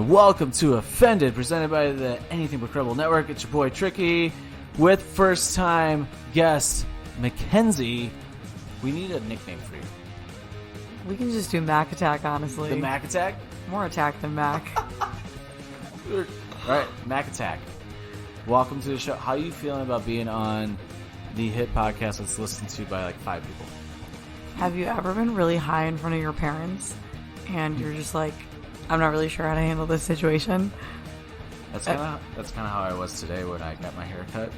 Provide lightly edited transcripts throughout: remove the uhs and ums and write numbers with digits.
and welcome to Offended, presented by the Anything But Credible Network. It's your boy Tricky, with first-time guest Kenzie. We need a nickname for you. We can just do MAK ATTAck, honestly. The MAK ATTAck? More attack than MAK. Alright, MAK ATTAck. Welcome to the show. How are you feeling about being on the hit podcast that's listened to by like 5 people? Have you ever been really high in front of your parents and you're just like, I'm not really sure how to handle this situation? That's kind of how I was today when I got my hair cut.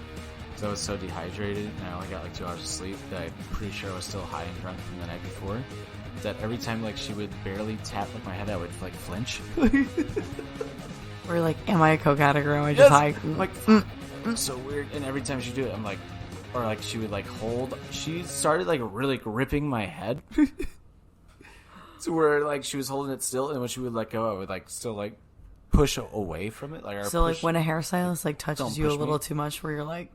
Because I was so dehydrated and I only got like 2 hours of sleep that I'm pretty sure I was still high and drunk from the night before. That every time like she would barely tap like my head, I would like flinch. Or like, am I a coke addict or am I just high? I'm like, so weird. And every time she'd do it, I'm like, or like she would like hold. She started like really gripping my head. To where like she was holding it still, and when she would let go, I would like still like push away from it. Like when a hairstylist like touches you a little too much, where you're like,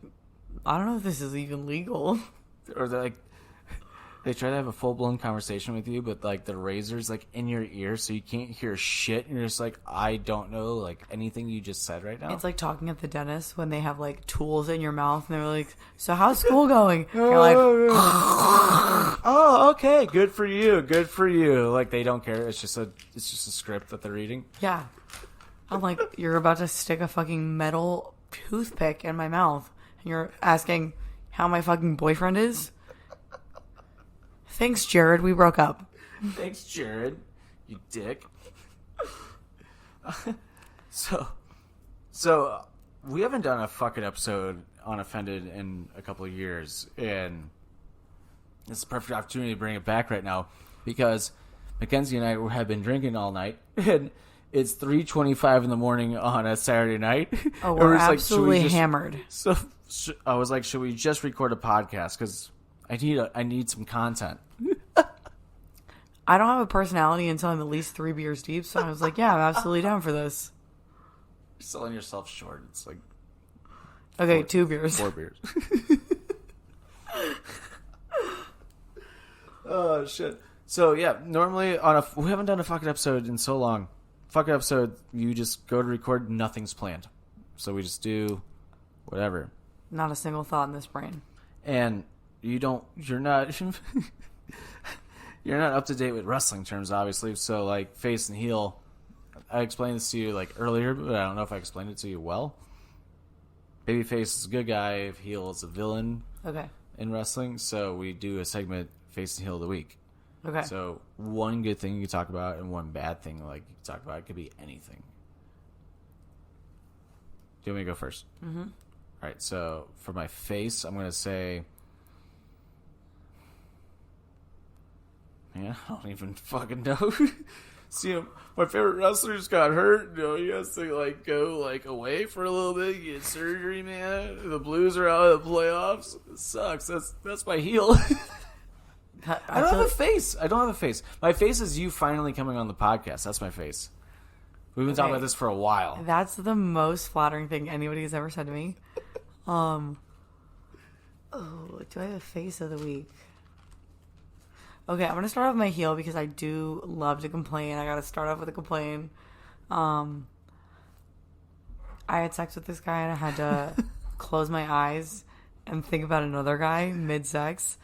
I don't know if this is even legal. Or they try to have a full blown conversation with you, but like the razor's like in your ear, so you can't hear shit, and you're just like, I don't know like anything you just said right now. It's like talking at the dentist when they have like tools in your mouth, and they're like, so how's school going? You're like, oh, okay, good for you. Like they don't care. It's just a script that they're reading. Yeah. I'm like, you're about to stick a fucking metal toothpick in my mouth, and you're asking how my fucking boyfriend is? Thanks, Jared. We broke up. Thanks, Jared. You dick. So we haven't done a fucking episode on Offended in a couple of years, and it's a perfect opportunity to bring it back right now because Kenzie and I have been drinking all night, and it's 3:25 in the morning on a Saturday night. Oh, we're absolutely hammered. So I was like, should we just record a podcast? Because I need some content. I don't have a personality until I'm at least 3 beers deep, so I was like, yeah, I'm absolutely down for this. You're selling yourself short. It's like... Okay, 2 beers. 4 beers. Oh, shit. So, yeah, normally we haven't done a fucking episode in so long. Fucking episode, you just go to record, nothing's planned. So we just do whatever. Not a single thought in this brain. And you're not up to date with wrestling terms, obviously. So like face and heel, I explained this to you like earlier, but I don't know if I explained it to you well. Babyface is a good guy, heel is a villain. Okay. In wrestling, so we do a segment face and heel of the week. Okay. So one good thing you can talk about and one bad thing like you can talk about. It could be anything. Do you want me to go first? Mm-hmm. All right. So for my face, I'm gonna say. Yeah, I don't even fucking know. See, my favorite wrestler just got hurt. You know, he has to like go like away for a little bit, get surgery, man. The Blues are out of the playoffs. It sucks. That's my heel. I don't have a face. My face is you finally coming on the podcast. That's my face. We've been talking about this for a while. That's the most flattering thing anybody has ever said to me. Do I have a face of the week? Okay, I'm going to start off with my heel because I do love to complain. I got to start off with a complaint. I had sex with this guy and I had to close my eyes and think about another guy mid-sex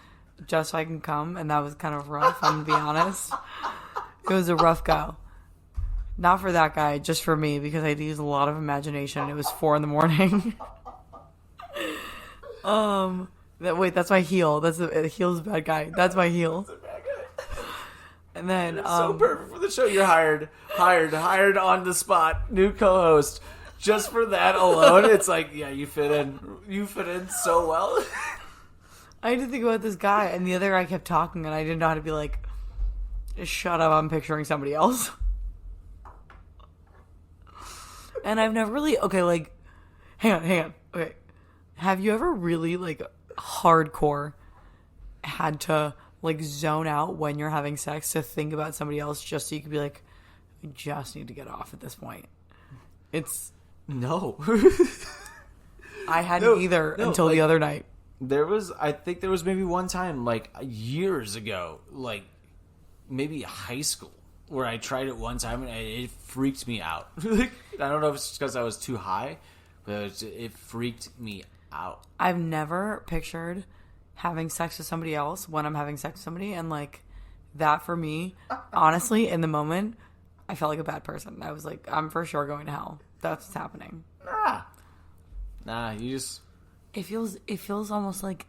just so I can come, and that was kind of rough, I'm going to be honest. It was a rough go. Not for that guy, just for me, because I had to use a lot of imagination. It was 4 a.m. Wait, that's my heel. The heel's a bad guy. That's my heel. And then it's so perfect for the show. You're hired on the spot, new co-host. Just for that alone, it's like, yeah, you fit in so well. I had to think about this guy, and the other guy kept talking, and I didn't know how to be like, shut up, I'm picturing somebody else. And I've never really, hang on. Okay. Have you ever really, like, hardcore had to, like, zone out when you're having sex to think about somebody else just so you could be like, I just need to get off at this point? No. I hadn't either until the other night. I think there was maybe one time, like, years ago, like, maybe high school, where I tried it one time and it freaked me out. Like, I don't know if it's because I was too high, but it freaked me out. I've never pictured having sex with somebody else when I'm having sex with somebody, and like that for me, honestly, in the moment, I felt like a bad person. I was like, I'm for sure going to hell. That's what's happening. Nah, you just... It feels almost like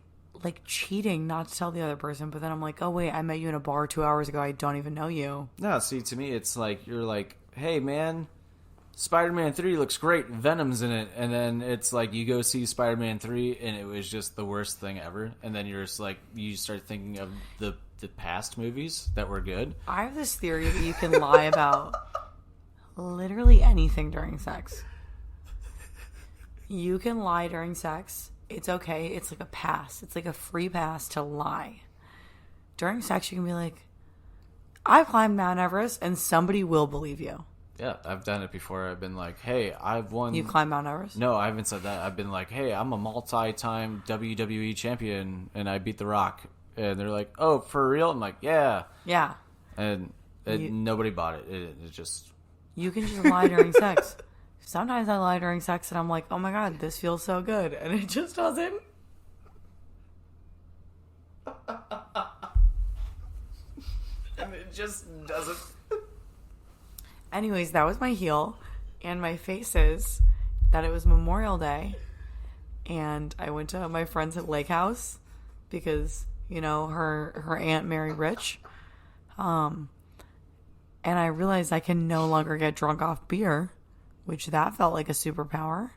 cheating not to tell the other person, but then I'm like, oh wait, I met you in a bar 2 hours ago. I don't even know you. No, see, to me, it's like, you're like, hey man, Spider-Man 3 looks great, Venom's in it, and then it's like, you go see Spider-Man 3, and it was just the worst thing ever, and then you're just like, you start thinking of the past movies that were good. I have this theory that you can lie about literally anything during sex. You can lie during sex. It's okay. It's like a pass. It's like a free pass to lie. During sex, you can be like, I climbed Mount Everest, and somebody will believe you. Yeah, I've done it before. I've been like, hey, I've won... You climbed Mount Everest? No, I haven't said that. I've been like, hey, I'm a multi-time WWE champion, and I beat The Rock. And they're like, oh, for real? I'm like, yeah. Yeah. And nobody bought it. It just... You can just lie during sex. Sometimes I lie during sex and I'm like, oh my god, this feels so good. And it just doesn't. And it just doesn't. Anyways, that was my heel. And my face is that it was Memorial Day. And I went to my friend's at Lake House because, you know, her aunt married rich. And I realized I can no longer get drunk off beer. Which that felt like a superpower.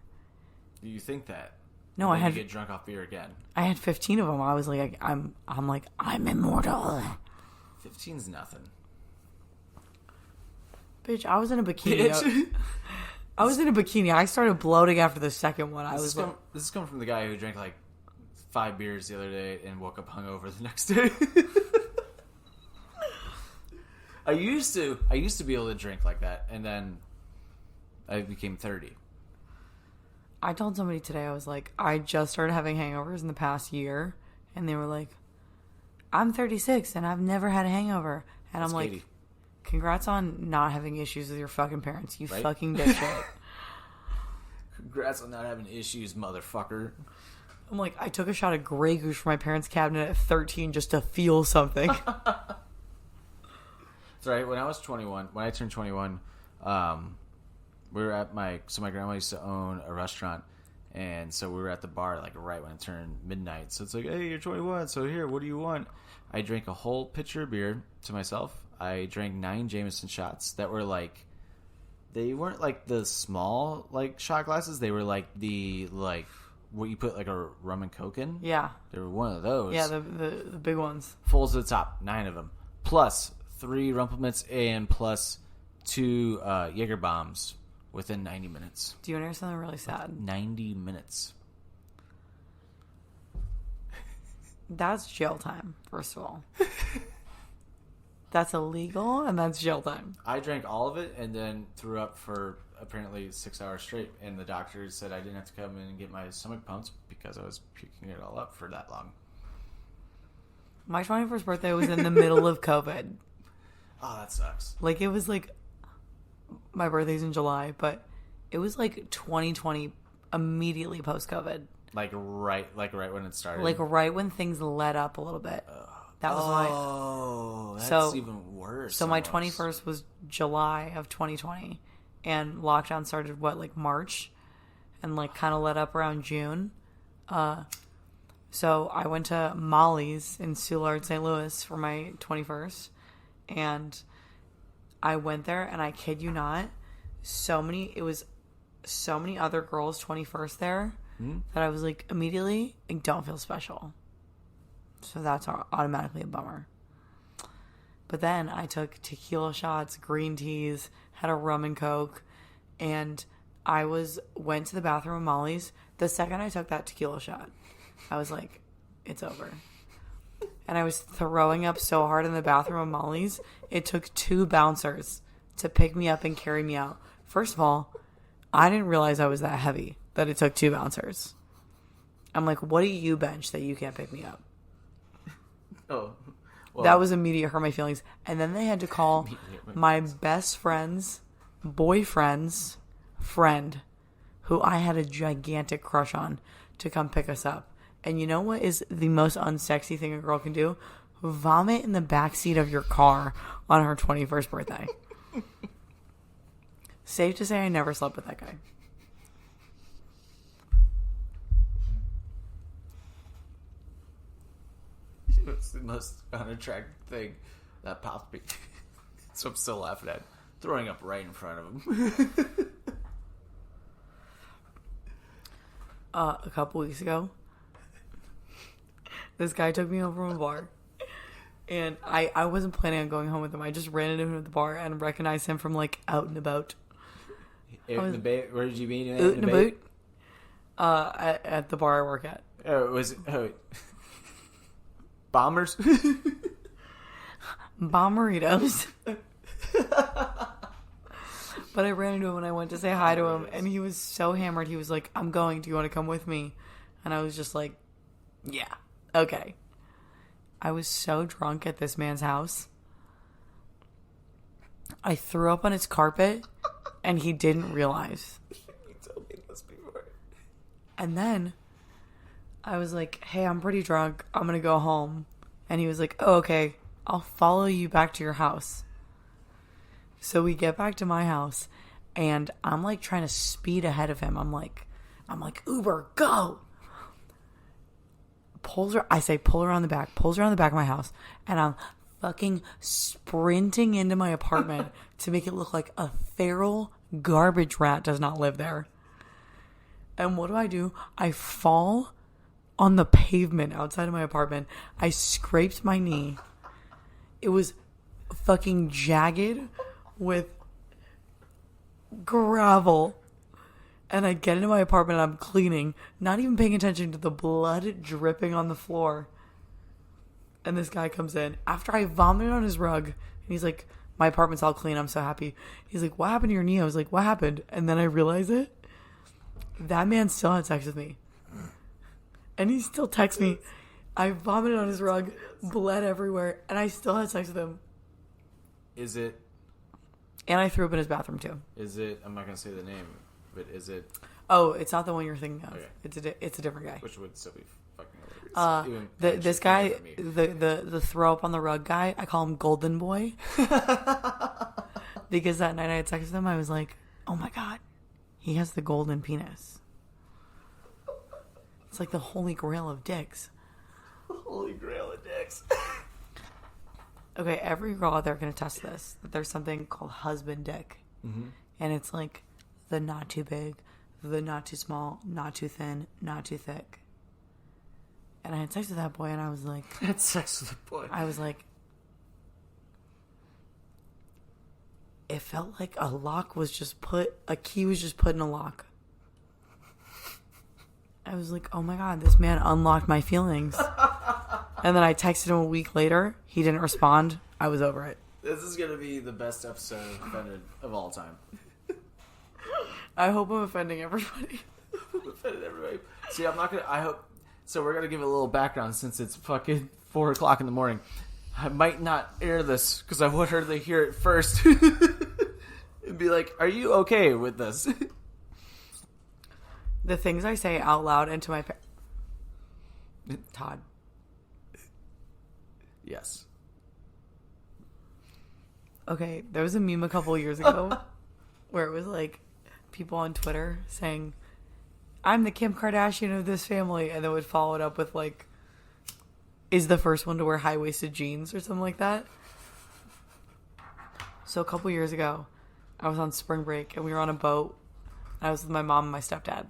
Do you think that? No, I had to get drunk off beer again. I had 15 of them. I was like, I'm immortal. 15's nothing. Bitch, I was in a bikini. I was in a bikini. I started bloating after the second one. This is coming from the guy who drank like 5 beers the other day and woke up hungover the next day. I used to be able to drink like that, and then I became 30. I told somebody today, I was like, I just started having hangovers in the past year. And they were like, I'm 36 and I've never had a hangover. And I'm like, Katie. Congrats on not having issues with your fucking parents. You fucking dipshit. Congrats on not having issues, motherfucker. I'm like, I took a shot of Grey Goose from my parents' cabinet at 13 just to feel something. That's right. When I turned 21, we were at my grandma used to own a restaurant, and so we were at the bar like right when it turned midnight. So it's like, hey, you're 21, so here, what do you want? I drank a whole pitcher of beer to myself. I drank 9 Jameson shots that were like, they weren't like the small like shot glasses. They were like the what you put like a rum and coke in. Yeah, they were one of those. Yeah, the big ones. Full to the top, 9 of them, plus 3 Rumpelmans and plus 2 Jaeger bombs. Within 90 minutes. Do you want to hear something really sad? 90 minutes. That's jail time, first of all. That's illegal, and that's jail time. I drank all of it and then threw up for apparently 6 hours straight. And the doctor said I didn't have to come in and get my stomach pumped because I was puking it all up for that long. My 21st birthday was in the middle of COVID. Oh, that sucks. Like, it was like... My birthday's in July, but it was like 2020 immediately post-COVID. Like right when it started? Like right when things let up a little bit. That was why. Oh, that's even worse. So my 21st was July of 2020, and lockdown started, March? And kind of let up around June. So I went to Molly's in Soulard, St. Louis for my 21st, and... I went there, and I kid you not, so many other girls' 21st there that I was like, immediately, I don't feel special. So that's automatically a bummer. But then I took tequila shots, green teas, had a rum and coke, and I went to the bathroom of Molly's. The second I took that tequila shot, I was like, it's over. And I was throwing up so hard in the bathroom of Molly's, it took 2 bouncers to pick me up and carry me out. First of all, I didn't realize I was that heavy, that it took 2 bouncers. I'm like, what do you bench that you can't pick me up? Oh, that was immediate hurt my feelings. And then they had to call my best friend's boyfriend's friend, who I had a gigantic crush on, to come pick us up. And you know what is the most unsexy thing a girl can do? Vomit in the backseat of your car on her 21st birthday. Safe to say I never slept with that guy. It's the most unattractive thing that popped me. So I'm still laughing at throwing up right in front of him. A couple weeks ago, this guy took me home from a bar. And I wasn't planning on going home with him. I just ran into him at the bar and recognized him from, like, out and about. Where did you meet him? Out and about. At the bar I work at. Bombers? Bomberitos. But I ran into him and I went to say hi to him. And he was so hammered. He was like, I'm going. Do you want to come with me? And I was just like, yeah, okay. I was so drunk at this man's house. I threw up on his carpet, and he didn't realize. You told me this before. And then I was like, hey, I'm pretty drunk. I'm going to go home. And he was like, oh, okay. I'll follow you back to your house. So we get back to my house, and I'm like trying to speed ahead of him. I'm like, Uber, go. Pull her around the back of my house, and I'm fucking sprinting into my apartment to make it look like a feral garbage rat does not live there. And what do? I fall on the pavement outside of my apartment. I scraped my knee. It was fucking jagged with gravel. And I get into my apartment and I'm cleaning, not even paying attention to the blood dripping on the floor. And this guy comes in after I vomited on his rug. And he's like, my apartment's all clean. I'm so happy. He's like, what happened to your knee? I was like, what happened? And then I realized it. That man still had sex with me. And he still texts me. I vomited on his rug, bled everywhere, and I still had sex with him. Is it? And I threw up in his bathroom too. Is it? I'm not going to say the name. But is it? Oh, it's not the one you're thinking of. Okay. It's a different guy. Which would still be fucking hilarious. This guy, the throw up on the rug guy, I call him Golden Boy. Because that night I had sex with him, I was like, oh my god, he has the golden penis. It's like the holy grail of dicks. Holy grail of dicks. Okay, every girl out there can attest to this, that there's something called husband dick. Mm-hmm. And it's like the not too big, the not too small, not too thin, not too thick. And I had sex with that boy, and I was like... I had sex with the boy. I was like... It felt like a lock was just put... A key was just put in a lock. I was like, oh my god, this man unlocked my feelings. And then I texted him a week later. He didn't respond. I was over it. This is going to be the best episode of Offended of all time. I hope I'm offending everybody. Offended everybody. See, I'm not going to... I hope... So we're going to give it a little background since it's fucking 4 o'clock in the morning. I might not air this because I want her to hear it first. And be like, are you okay with this? The things I say out loud into my... Todd. Yes. Okay, there was a meme a couple years ago where it was like people on Twitter saying, I'm the Kim Kardashian of this family, and then would follow it up with like, is the first one to wear high-waisted jeans or something like that. So a couple years ago, I was on spring break and we were on a boat. I was with my mom and my stepdad.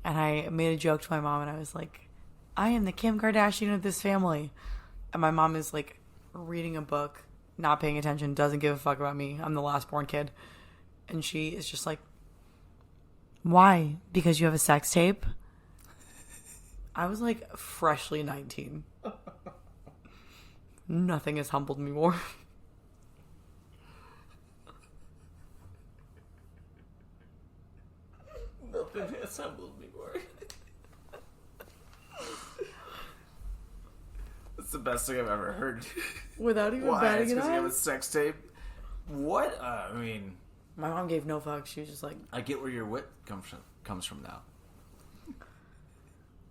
And I made a joke to my mom and I was like, I am the Kim Kardashian of this family. And my mom is like reading a book, not paying attention, doesn't give a fuck about me. I'm the last born kid. And she is just like, why? Because you have a sex tape? I was like freshly 19. Nothing has humbled me more. Nothing has humbled me more. That's the best thing I've ever heard. Without even Why? batting It's an because you have a eye? sex tape? What? I mean... My mom gave no fucks. She was just like... I get where your wit comes from now.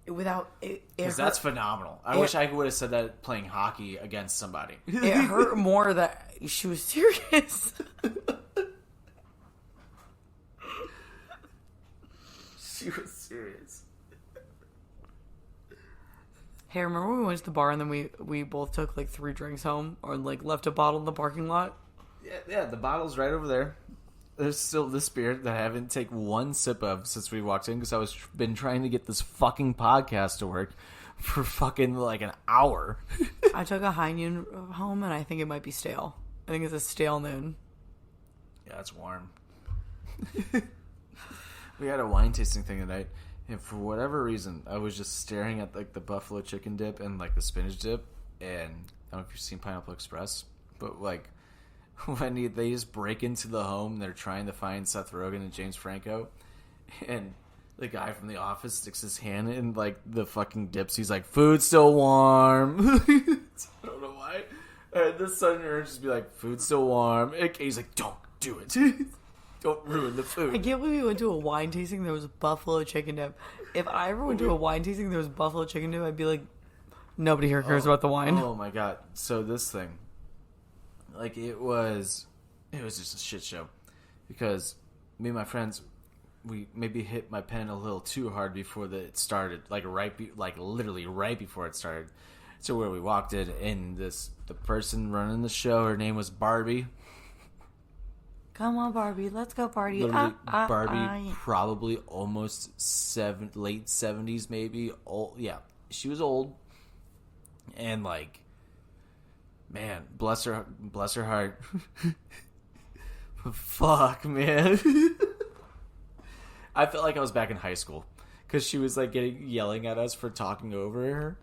Without... Because that's phenomenal. I wish I would have said that playing hockey against somebody. It hurt more that she was serious. She was serious. Hey, remember when we went to the bar and then we both took like 3 drinks home or like left a bottle in the parking lot? Yeah, the bottle's right over there. There's still this beer that I haven't taken one sip of since we walked in because I was been trying to get this fucking podcast to work for fucking like an hour. I took a High Noon home and I think it might be stale. I think it's a stale noon. Yeah, it's warm. We had a wine tasting thing tonight, and for whatever reason, I was just staring at like the buffalo chicken dip and like the spinach dip, and I don't know if you've seen Pineapple Express, but like when they just break into the home, they're trying to find Seth Rogen and James Franco, and the guy from The Office sticks his hand in like the fucking dips. He's like, "Food's still warm." I don't know why. And the sudden urge just be like, "Food's still warm." And he's like, "Don't do it." Don't ruin the food. I can't believe we went to a wine tasting. There was buffalo chicken dip. If I ever went to a wine tasting, there was buffalo chicken dip. I'd be like, nobody here cares about the wine. Oh my god! So this thing, like, it was just a shit show because me and my friends, we maybe hit my pen a little too hard before it started. Literally right before it started. So where we walked in, and the person running the show, her name was Barbie. Come on, Barbie, let's go party. Literally, Barbie, probably almost late 70s, maybe. Old, yeah, she was old, and like, man, bless her heart. Fuck, man. I felt like I was back in high school because she was like yelling at us for talking over her,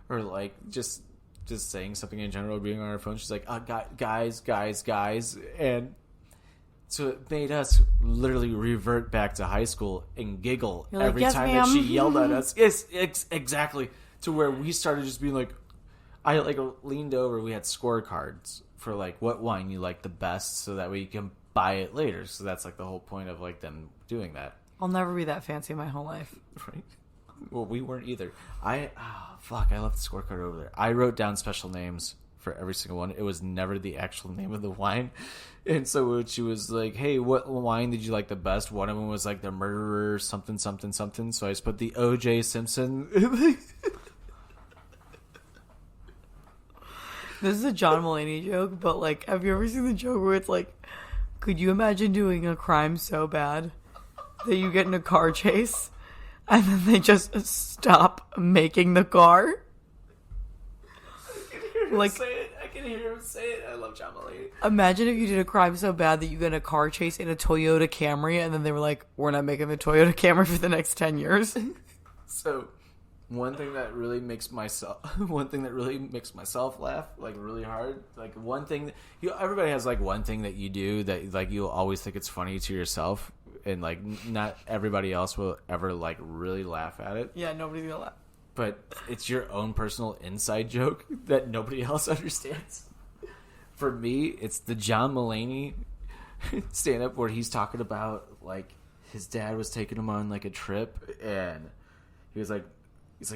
or like just saying something in general, being on her phone. She's like, guys, and so it made us literally revert back to high school and giggle every time that she yelled at us. Yes, exactly. To where we started just being like, I like leaned over. We had scorecards for like what wine you like the best, so that way you can buy it later. So that's like the whole point of like them doing that. I'll never be that fancy in my whole life. Right? Well, we weren't either. I left the scorecard over there. I wrote down special names for every single one. It was never the actual name of the wine. And so when she was like, "Hey, what wine did you like the best?" One of them was like the Murderer something something something. So I just put the O.J. Simpson. This is a John Mulaney joke, but like, have you ever seen the joke where it's like, could you imagine doing a crime so bad that you get in a car chase and then they just stop making the car? Like, I can hear him say it. I love John Mulaney. Imagine if you did a crime so bad that you get in a car chase in a Toyota Camry, and then they were like, "We're not making the Toyota Camry for the next 10 years." So, one thing that really makes myself laugh like really hard. Like one thing, everybody has like one thing that you do that like you'll always think it's funny to yourself, and like not everybody else will ever like really laugh at it. Yeah, nobody's gonna laugh. But it's your own personal inside joke that nobody else understands. For me, it's the John Mulaney stand-up where he's talking about, like, his dad was taking him on, like, a trip, and he's like,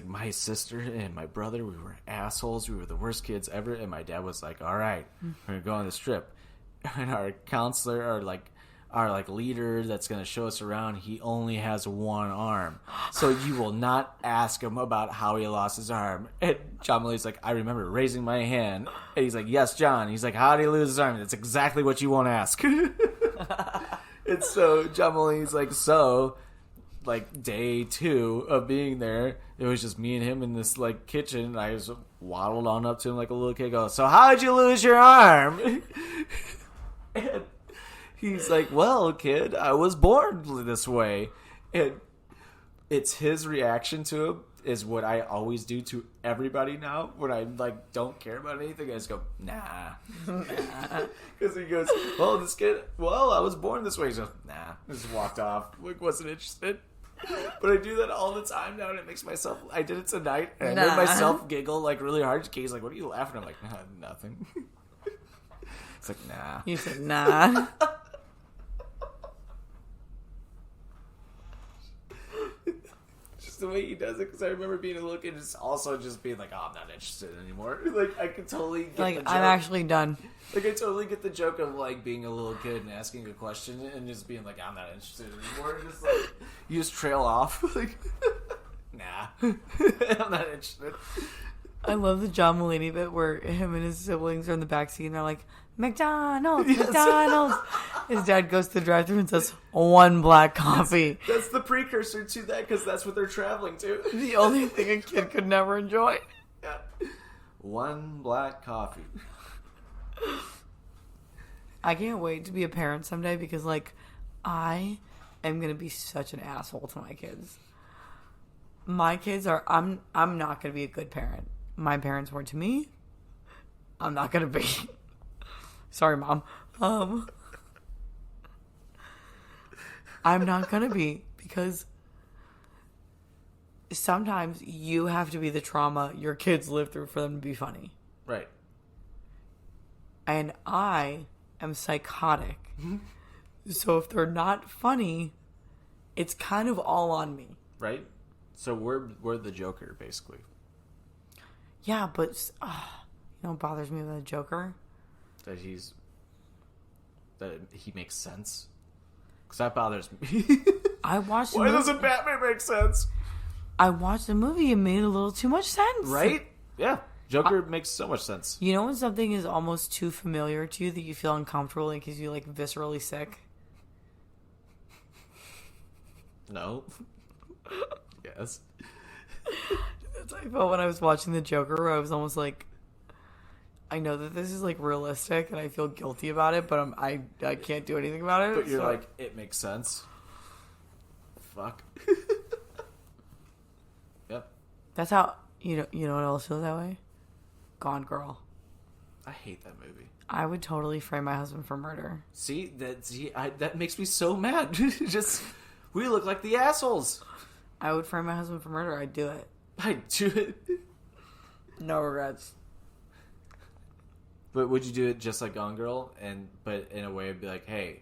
my sister and my brother, we were assholes, we were the worst kids ever, and my dad was like, all right, we're going to go on this trip. And our counselor, our leader that's going to show us around, he only has one arm. So you will not ask him about how he lost his arm. And John Mulaney's like, I remember raising my hand. And he's like, yes, John. He's like, how did he lose his arm? That's exactly what you won't ask. And so John Mulaney's like, like day 2 of being there, it was just me and him in this like kitchen. And I just waddled on up to him like a little kid, go, so how'd you lose your arm? And he's like, well, kid, I was born this way. And it's his reaction to him is what I always do to everybody now when I like don't care about anything. I just go, nah. Because he goes, well, this kid, well, I was born this way. He goes, nah. Just walked off. Like, wasn't interested. But I do that all the time now, and it makes myself... I did it tonight, and I made myself giggle, like, really hard. Kay's like, what are you laughing at? I'm like, nah, nothing. It's like, nah. You said, nah. Just the way he does it, because I remember being a little kid, just also just being like, oh, I'm not interested anymore. Like, I could totally get the joke. I'm actually done. Like, I totally get the joke of, like, being a little kid and asking a question and just being like, I'm not interested anymore. Just, like, you just trail off. Like, nah. I'm not interested. I love the John Mulaney bit where him and his siblings are in the backseat and they're like, McDonald's, yes. McDonald's. His dad goes to the drive-thru and says, 1 black coffee. That's the precursor to that, because that's what they're traveling to. The only thing a kid could never enjoy. Yeah. 1 black coffee. I can't wait to be a parent someday because, like, I am going to be such an asshole to my kids. My kids are... I'm not going to be a good parent. My parents weren't to me. I'm not going to be... Sorry, Mom. I'm not going to be because sometimes you have to be the trauma your kids live through for them to be funny. Right. And I am psychotic. So if they're not funny, it's kind of all on me. Right? So we're the Joker, basically. Yeah, but you know what bothers me about the Joker? That he makes sense. Because that bothers me. I watched Why doesn't Batman make sense? I watched the movie and made a little too much sense. Right? Yeah. Joker makes so much sense. You know when something is almost too familiar to you that you feel uncomfortable and gives you, like, viscerally sick? No. Yes. That's how I felt when I was watching the Joker, where I was almost like, I know that this is, like, realistic and I feel guilty about it, but I can't do anything about it. But you're like, it makes sense. Fuck. Yep. That's how, you know what else feels that way? Gone Girl. I hate that movie. I would totally frame my husband for murder. See, that makes me so mad. Just, we look like the assholes. I would frame my husband for murder. I'd do it. I'd do it. No regrets. But would you do it just like Gone Girl? But in a way, it'd be like, hey,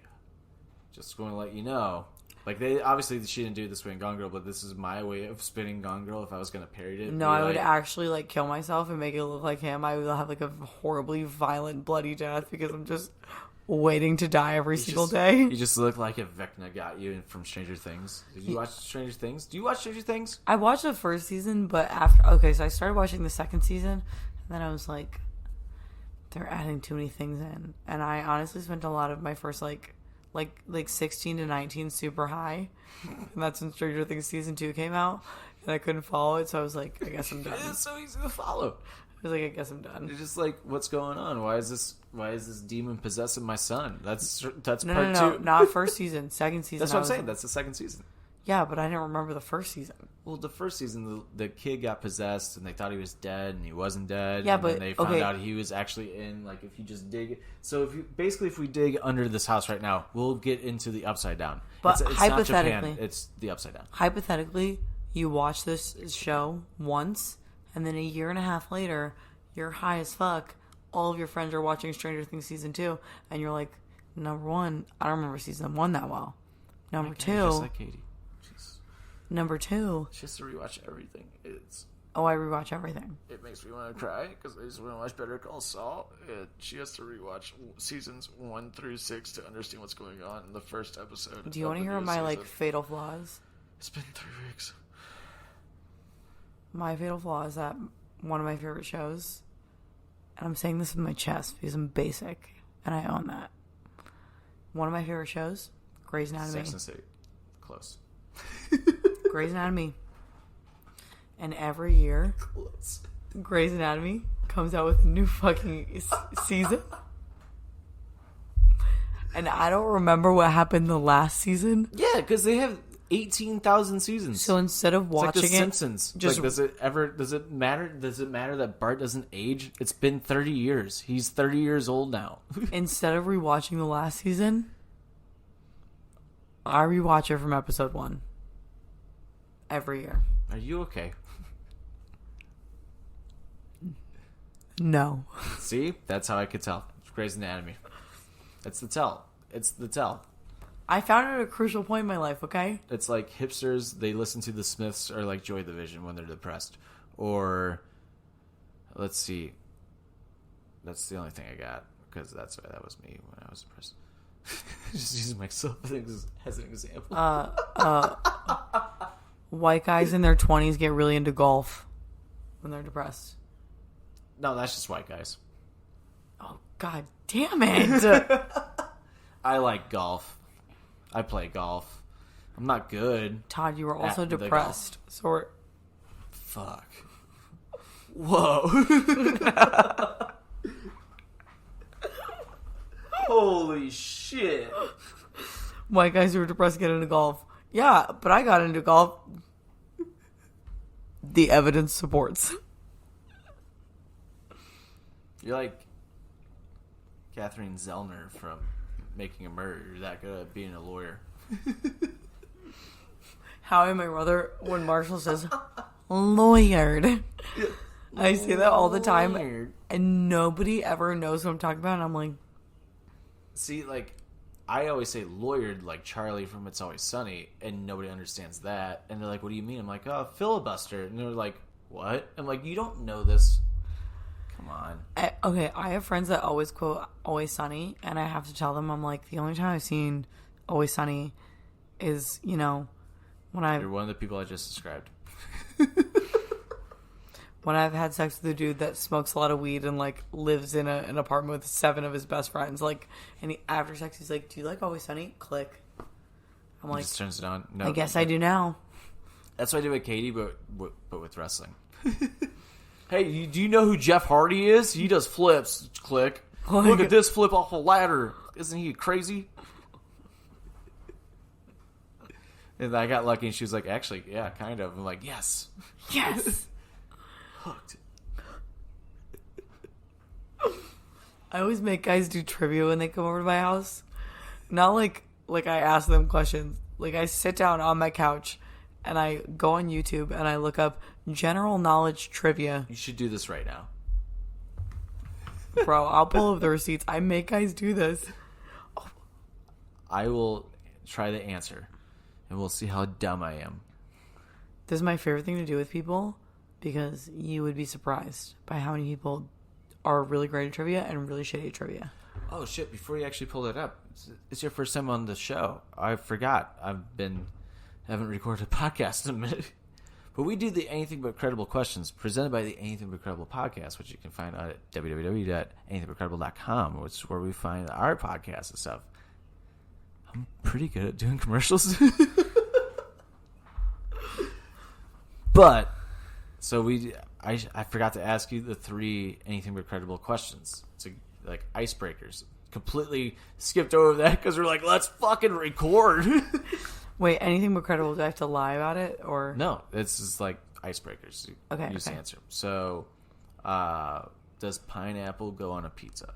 just going to let you know. Like, she didn't do it this way in Gone Girl, but this is my way of spinning Gone Girl if I was going to parody it. No, I would actually, like, kill myself and make it look like him. I would have, like, a horribly violent, bloody death because I'm just waiting to die every single day. You just look like if Vecna got you from Stranger Things. Did you watch Stranger Things? Do you watch Stranger Things? I watched the first season, but after... Okay, so I started watching the second season, and then I was like, they're adding too many things in. And I honestly spent a lot of my first, like 16 to 19 super high. And that's when Stranger Things Season 2 came out. And I couldn't follow it, so I was like, I guess I'm done. It's so easy to follow. I was like, I guess I'm done. You're just like, what's going on? Why is this demon possessing my son? That's part 2. No, not first season. Second season. That's what I'm saying. That's the second season. Yeah, but I didn't remember the first season. Well, the first season, the kid got possessed, and they thought he was dead, and he wasn't dead. Yeah, and but then they found out he was actually in. Like, if you just dig, so if we dig under this house right now, we'll get into the Upside Down. But it's hypothetically, not Japan, it's the Upside Down. Hypothetically, you watch this show once, and then a year and a half later, you're high as fuck. All of your friends are watching Stranger Things Season 2, and you're like, number 1, I don't remember Season 1 that well. Number 2, just like Katie. Number 2, she has to rewatch everything. I rewatch everything. It makes me want to cry because I just want to watch Better Call Saul. She has to rewatch seasons 1 through 6 to understand what's going on in the first episode. Do you want to hear my fatal flaws? It's been 3 weeks. My fatal flaw is that one of my favorite shows, and I'm saying this with my chest because I'm basic and I own that. One of my favorite shows, Grey's Anatomy. Sex and City. Close. Grey's Anatomy. And every year, Close. Grey's Anatomy comes out with a new fucking season. And I don't remember what happened the last season. Yeah, because they have 18,000 seasons. So instead of watching like The Simpsons. Just, does it matter? Does it matter that Bart doesn't age? It's been 30 years. He's 30 years old now. Instead of rewatching the last season, I rewatch it from episode 1. every year. Are you okay? No. See? That's how I could tell. It's Grey's Anatomy. It's the tell. It's the tell. I found it at a crucial point in my life, okay? It's like hipsters, they listen to the Smiths or like Joy Division when they're depressed. Or, let's see. That's the only thing I got. Because that was me when I was depressed. Just using myself as an example. White guys in their 20s get really into golf when they're depressed. No, that's just white guys. Oh, God damn it. I like golf. I play golf. I'm not good. Todd, you were also depressed. So Fuck. Whoa. Holy shit. white guys who are depressed get into golf. Yeah, but I got into golf. The evidence supports. You're like Catherine Zellner from Making a Murder. You're that good at being a lawyer. How I Met My Mother, when Marshall says, lawyered. I say that all the time, and nobody ever knows what I'm talking about, and I'm like... See, like, I always say lawyered like Charlie from It's Always Sunny, and nobody understands that. And they're like, what do you mean? I'm like, oh, filibuster. And they're like, what? I'm like, you don't know this. Come on. Okay, I have friends that always quote Always Sunny, and I have to tell them, I'm like, the only time I've seen Always Sunny is, you know, when You're one of the people I just described. When I've had sex with a dude that smokes a lot of weed and, like, lives in an apartment with 7 of his best friends, like, and after sex, he's like, do you like Always Sunny? Click. I'm like, just turns it on. No, I guess I do now. That's what I do with Katie, but with wrestling. Hey, do you know who Jeff Hardy is? He does flips. Click. Look at this flip off a ladder. Isn't he crazy? And I got lucky, and she was like, actually, yeah, kind of. I'm like, yes. Yes. Hooked. I always make guys do trivia when they come over to my house. Not like I ask them questions. Like, I sit down on my couch and I go on YouTube and I look up general knowledge trivia. You should do this right now. Bro, I'll pull up the receipts. I make guys do this. I will try to answer, and we'll see how dumb I am. This is my favorite thing to do with people, because you would be surprised by how many people are really great at trivia and really shitty at trivia. Oh, shit, before you actually pull it up, it's your first time on the show. I forgot. Haven't recorded a podcast in a minute. But we do the Anything But Credible questions presented by the Anything But Credible podcast, which you can find out at www.anythingbutcredible.com, which is where we find our podcast and stuff. I'm pretty good at doing commercials. But, so I forgot to ask you the 3 Anything But Credible questions. It's like icebreakers. Completely skipped over that because we're like, let's fucking record. Wait, Anything But Credible, do I have to lie about it? Or No, it's just like icebreakers. Okay, You just okay. answer. So, does pineapple go on a pizza?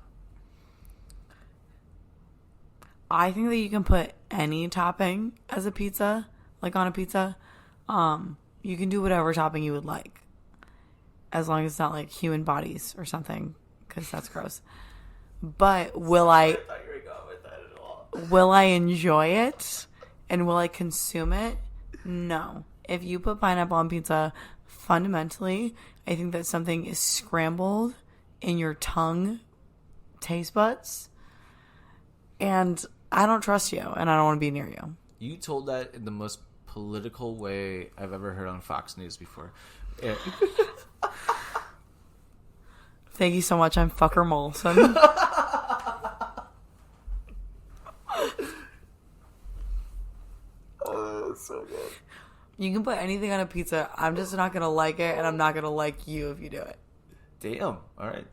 I think that you can put any topping as a pizza, like on a pizza. You can do whatever topping you would like, as long as it's not like human bodies or something, because that's gross. But will I thought you were going with that at all. will I enjoy it and will I consume it? No. If you put pineapple on pizza, fundamentally, I think that something is scrambled in your tongue taste buds, and I don't trust you, and I don't want to be near you. You told that in the most political way I've ever heard on Fox News before. Yeah. Thank you so much. I'm Fucker Molson. Oh, that's so good. You can put anything on a pizza. I'm just not going to like it, and I'm not going to like you if you do it. Damn. All right.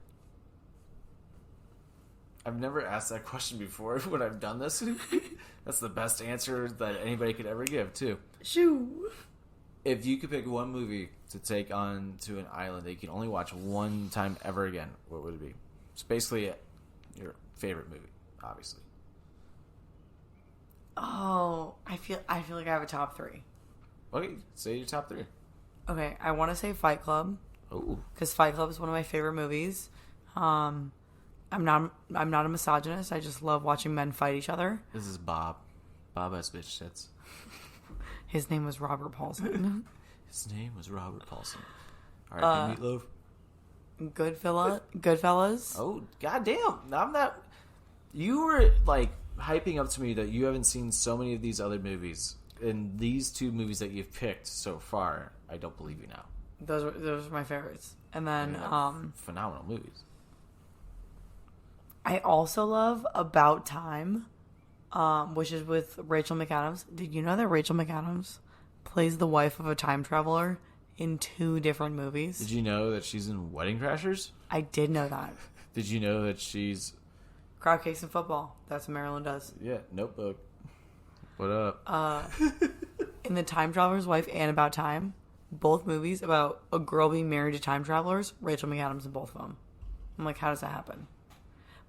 I've never asked that question before when I've done this. That's the best answer that anybody could ever give, too. Shoo. If you could pick one movie to take on to an island that you can only watch one time ever again, what would it be? It's basically your favorite movie, obviously. Oh, I feel like I have a top 3. Okay, say your top 3. Okay, I want to say Fight Club. Oh. Because Fight Club is one of my favorite movies. I'm not a misogynist. I just love watching men fight each other. This is Bob. Bob has bitch tits. His name was Robert Paulson. His name was Robert Paulson. All right, Meatloaf. Goodfellas. Oh, goddamn! I'm not. You were like hyping up to me that you haven't seen so many of these other movies, and these 2 movies that you've picked so far. I don't believe you now. Those are my favorites. And then phenomenal movies. I also love About Time, which is with Rachel McAdams. Did you know that Rachel McAdams plays the wife of a time traveler in 2 different movies? Did you know that she's in Wedding Crashers? I did know that. Did you know that she's... Crowd Cakes and Football. That's what Marilyn does. Yeah, Notebook. What up? In The Time Traveler's Wife and About Time, both movies about a girl being married to time travelers, Rachel McAdams in both of them. I'm like, how does that happen?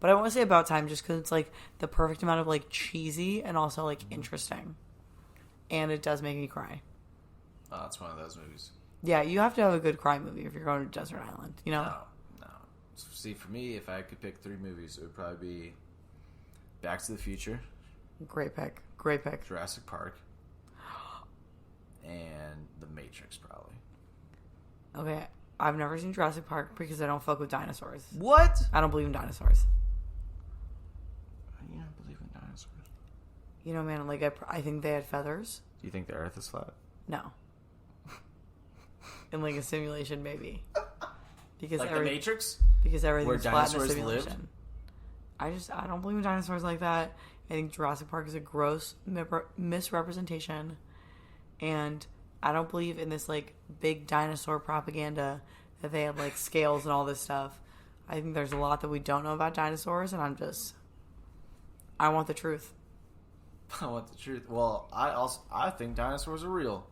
But I want to say About Time just because it's like the perfect amount of like cheesy and also like interesting. And it does make me cry. Oh, it's one of those movies. Yeah, you have to have a good cry movie if you're going to Desert Island, you know? No. See, for me, if I could pick 3 movies, it would probably be Back to the Future. Great pick. Jurassic Park. And The Matrix, probably. Okay, I've never seen Jurassic Park because I don't fuck with dinosaurs. What? I don't believe in dinosaurs. You don't believe in dinosaurs? You know, man, like I think they had feathers. Do you think the Earth is flat? No. In like a simulation, maybe. Because like The Matrix? Because everything's flat in a dinosaurs simulation. I don't believe in dinosaurs like that. I think Jurassic Park is a gross misrepresentation. And I don't believe in this like big dinosaur propaganda that they have like scales and all this stuff. I think there's a lot that we don't know about dinosaurs, and I want the truth. I want the truth. Well, I think dinosaurs are real.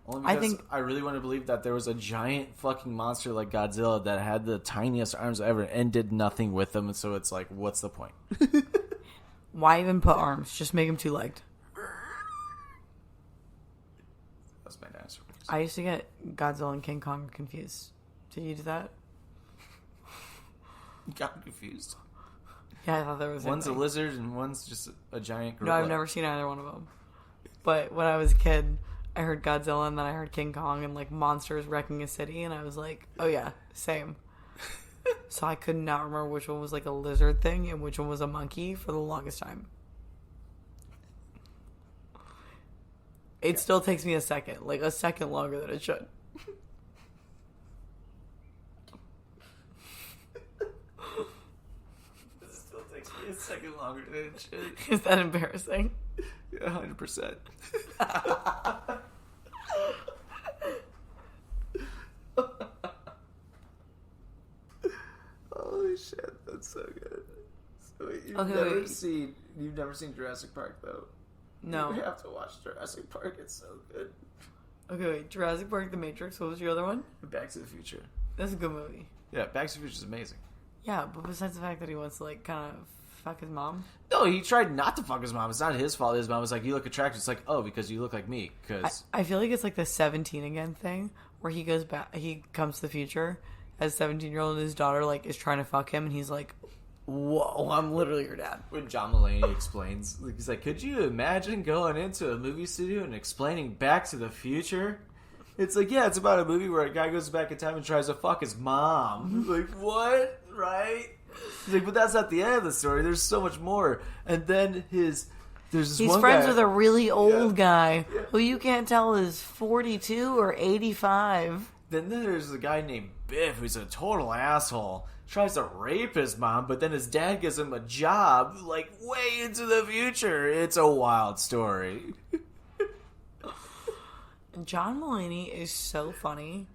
Only because I really want to believe that there was a giant fucking monster like Godzilla that had the tiniest arms ever and did nothing with them. So it's like, what's the point? Why even put arms? Just make them 2-legged. That's my dinosaur. I used to get Godzilla and King Kong confused. Did you do that? Got confused. Yeah, I thought there was one's a lizard and one's just a giant gorilla. No, I've never seen either one of them. But when I was a kid, I heard Godzilla and then I heard King Kong and like monsters wrecking a city, and I was like, oh yeah, same. So I could not remember which one was like a lizard thing and which one was a monkey for the longest time. It still takes me a second longer than it should. It still takes me a second longer than it should. Is that embarrassing? Yeah, 100%. Holy shit, that's so good. So you've never seen Jurassic Park though? No. You have to watch Jurassic Park, it's so good. Okay, wait, Jurassic Park, The Matrix, what was your other one? Back to the Future. That's a good movie. Yeah, Back to the Future is amazing. Yeah, but besides the fact that he wants to like kind of fuck his mom. No, he tried not to fuck his mom. It's not his fault. His mom was like, you look attractive. It's like, oh, because you look like me. Cause... I feel like it's like the 17 again thing where he goes back, he comes to the future as 17-year-old and his daughter like is trying to fuck him and he's like, whoa, I'm literally your dad. When John Mulaney explains, he's like, could you imagine going into a movie studio and explaining Back to the Future? It's like, yeah, it's about a movie where a guy goes back in time and tries to fuck his mom. Like, what? Right? He's like, but that's not the end of the story. There's so much more. And then there's this He's one friends guy, with a really old guy who you can't tell is 42 or 85. Then there's a guy named Biff who's a total asshole. Tries to rape his mom, but then his dad gives him a job, like, way into the future. It's a wild story. John Mulaney is so funny.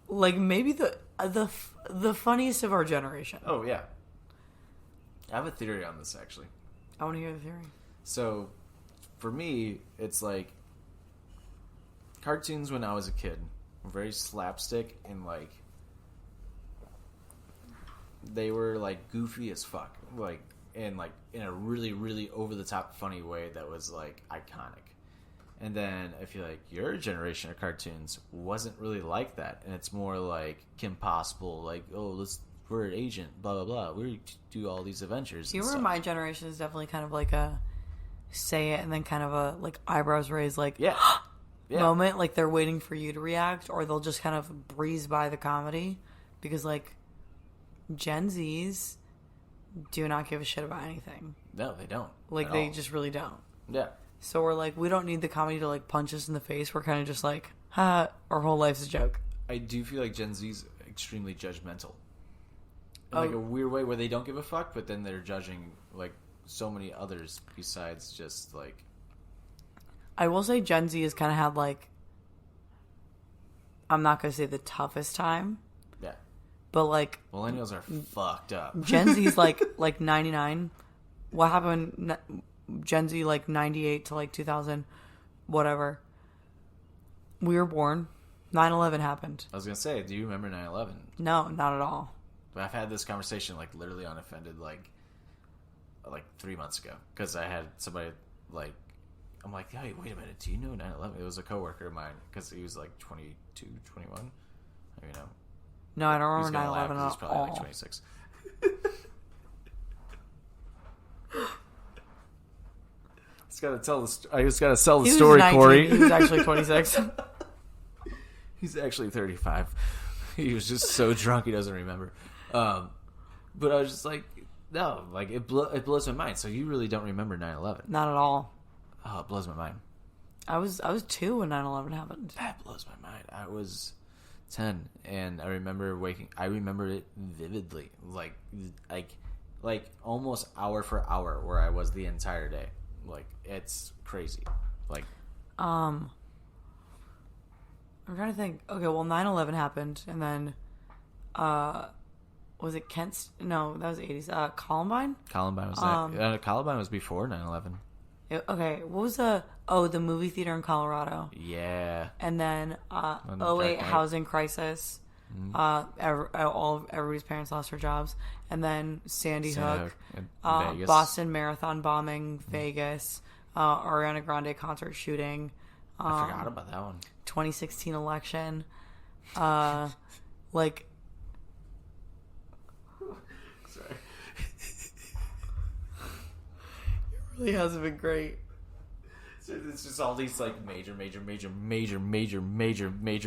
Like, maybe the funniest of our generation. Oh, yeah. I have a theory on this, actually. I want to hear the theory. So, for me, it's like cartoons when I was a kid were very slapstick and, like, they were, like, goofy as fuck. Like, and, like, in a really, really over-the-top funny way that was, like, iconic. And then I feel like your generation of cartoons wasn't really like that, and it's more like Kim Possible, like, oh, we're an agent, blah blah blah. We do all these adventures. You were my generation is definitely kind of like a say it and then kind of a like eyebrows raised, like yeah. moment, like they're waiting for you to react, or they'll just kind of breeze by the comedy, because like Gen Zs do not give a shit about anything. No, they don't. Like they just really don't. Yeah. So we're like, we don't need the comedy to like punch us in the face. We're kind of just like, ha, our whole life's a joke. I do feel like Gen Z's extremely judgmental. In like a weird way where they don't give a fuck, but then they're judging like so many others besides just like... I will say Gen Z has kind of had like, I'm not going to say the toughest time. Yeah. But like... Millennials are fucked up. Gen Z's like 99. What happened... Gen Z, like 98 to like 2000, whatever. We were born. 9/11 happened. I was gonna say, do you remember 9/11? No, not at all. But I've had this conversation like literally unoffended like 3 months ago, because I had somebody like, I'm like, hey, wait a minute, do you know 9/11? It was a coworker of mine, because he was like 22, 21. You know. No, I don't remember 9/11 at all. He's probably like 26. I just gotta sell the story, 19. Corey. He was actually 26. He's actually 35. He was just so drunk he doesn't remember. But I was just like, no, like it blows my mind. So you really don't remember 9/11? Not at all. Oh, it blows my mind. I was 2 when 9/11 happened. That blows my mind. I was 10, and I remember it vividly, like almost hour for hour where I was the entire day. Like, it's crazy. Like, I'm trying to think. Okay, well, 9/11 happened, and then, was it Kent? No, that was 80s. Columbine? Columbine was Columbine was before 9/11. Okay, what was the movie theater in Colorado? Yeah. And then, 08 housing crisis. Everybody's parents lost their jobs, and then Sandy Hook, Vegas. Boston Marathon bombing, Vegas, Ariana Grande concert shooting. I forgot about that one. 2016 election. Like, sorry, it really hasn't been great. So it's just all these like major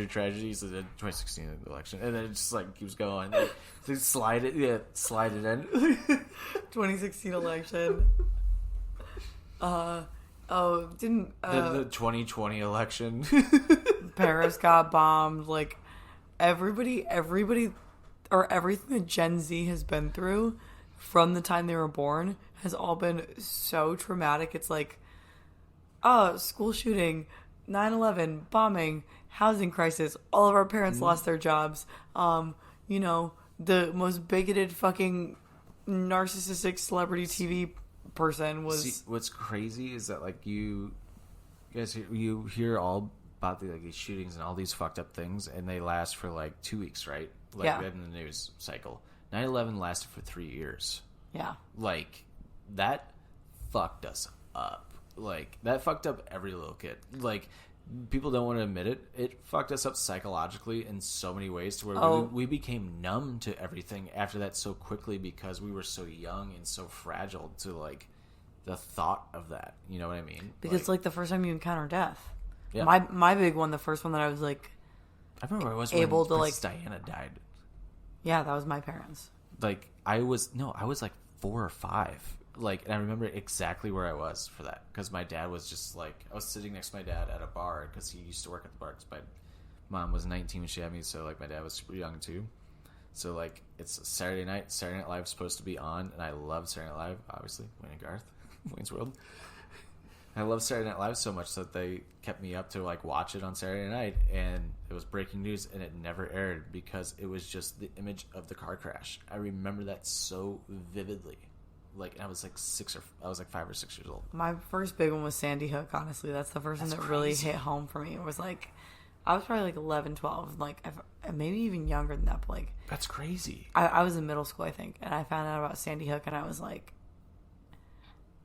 tragedies of the 2016 election, and then it just like keeps going. Like, slide it in. 2016 election. Didn't the 2020 election? Paris got bombed. Like everybody, or everything that Gen Z has been through from the time they were born has all been so traumatic. It's like, school shooting, 9/11, bombing, housing crisis. All of our parents lost their jobs. You know, the most bigoted fucking narcissistic celebrity TV person was... See, what's crazy is that, like, you guys, you hear all about these shootings and all these fucked up things, and they last for, like, 2 weeks, right? Like, yeah. in the news cycle. 9/11 lasted for 3 years. Yeah. Like, that fucked us up. Like, that fucked up every little kid. Like, people don't want to admit it. It fucked us up psychologically in so many ways to where we became numb to everything after that so quickly, because we were so young and so fragile to, like, the thought of that. You know what I mean? Because, like the first time you encounter death. Yeah. My big one, the first one that I was, like... I remember I was able when to, Princess like... Diana died. Yeah, that was my parents. Like, I was, like, 4 or 5. Like, and I remember exactly where I was for that, because my dad was just like, I was sitting next to my dad at a bar, because he used to work at the bar, because my mom was 19 when she had me, so like my dad was super young too. So like, it's Saturday night, Saturday Night Live is supposed to be on, and I love Saturday Night Live, obviously, Wayne and Garth, Wayne's World. I love Saturday Night Live so much that they kept me up to like watch it on Saturday night, and it was breaking news, and it never aired because it was just the image of the car crash. I remember that so vividly. Like, I was like 5 or 6 years old. My first big one was Sandy Hook, honestly. That's the first one that really hit home for me. It was like, I was probably like 11, 12, like maybe even younger than that. But like, that's crazy. I was in middle school, I think, and I found out about Sandy Hook, and I was like,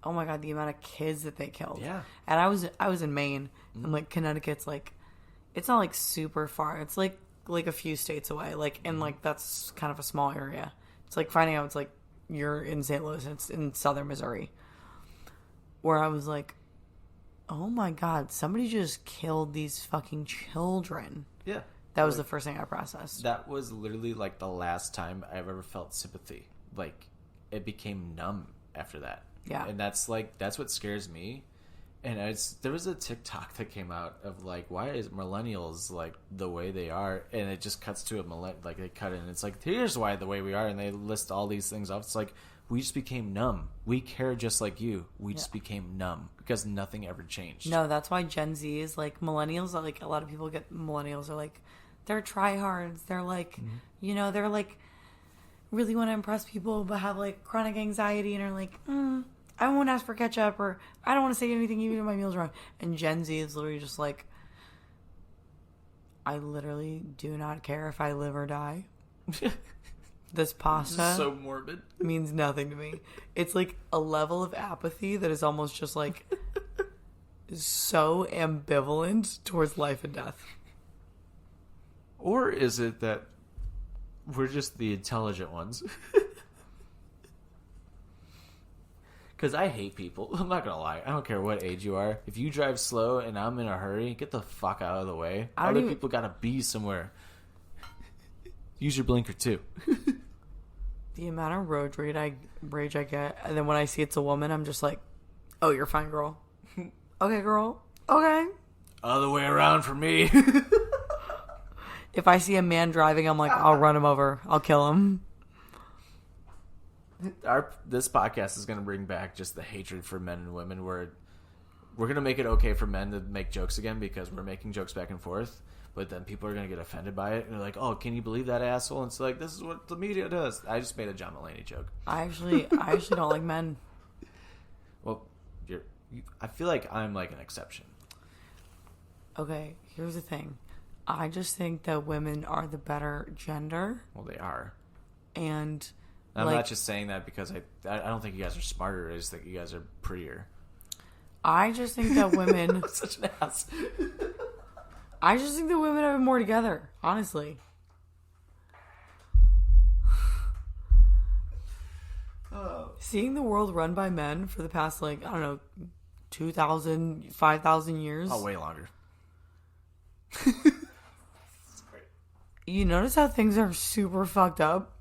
oh my God, the amount of kids that they killed. Yeah. And I was in Maine, and like Connecticut's like, it's not like super far. It's like a few states away. Like, and like that's kind of a small area. It's like finding out it's like you're in St. Louis and it's in southern Missouri. Where I was like, oh my God, somebody just killed these fucking children. Yeah. That was the first thing I processed. That was literally like the last time I've ever felt sympathy. Like, it became numb after that. Yeah. And that's what scares me. And there was a TikTok that came out of like, why is millennials like the way they are? And it just cuts to like they cut in. It's like, here's why the way we are. And they list all these things off. It's like, we just became numb. We care just like you. We just became numb because nothing ever changed. No, that's why Gen Z is like, millennials are like, a lot of people get millennials are like, they're tryhards. They're like, you know, they're like, really want to impress people but have like chronic anxiety and are like, I won't ask for ketchup, or I don't want to say anything even if my meal's wrong. And Gen Z is literally just like, I literally do not care if I live or die. This pasta so morbid means nothing to me. It's like a level of apathy that is almost just like so ambivalent towards life and death. Or is it that we're just the intelligent ones? Because I hate people. I'm not going to lie. I don't care what age you are. If you drive slow and I'm in a hurry, get the fuck out of the way. Other people got to be somewhere. Use your blinker, too. The amount of road rage I get, and then when I see it's a woman, I'm just like, oh, you're fine, girl. Okay, girl. Okay. Other way around for me. If I see a man driving, I'm like, I'll run him over. I'll kill him. This podcast is going to bring back just the hatred for men and women, where we're going to make it okay for men to make jokes again because we're making jokes back and forth, but then people are going to get offended by it and they're like, oh, can you believe that asshole? And it's like, this is what the media does. I just made a John Mulaney joke. I actually don't like men. Well, I feel like I'm like an exception. Okay, here's the thing. I just think that women are the better gender. Well, they are. And I'm not just saying that because I don't think you guys are smarter. I just think you guys are prettier. I just think that women... Such an ass. I just think that women have it more together, honestly. Seeing the world run by men for the past, like, I don't know, 2,000, 5,000 years. Oh, way longer. You notice how things are super fucked up?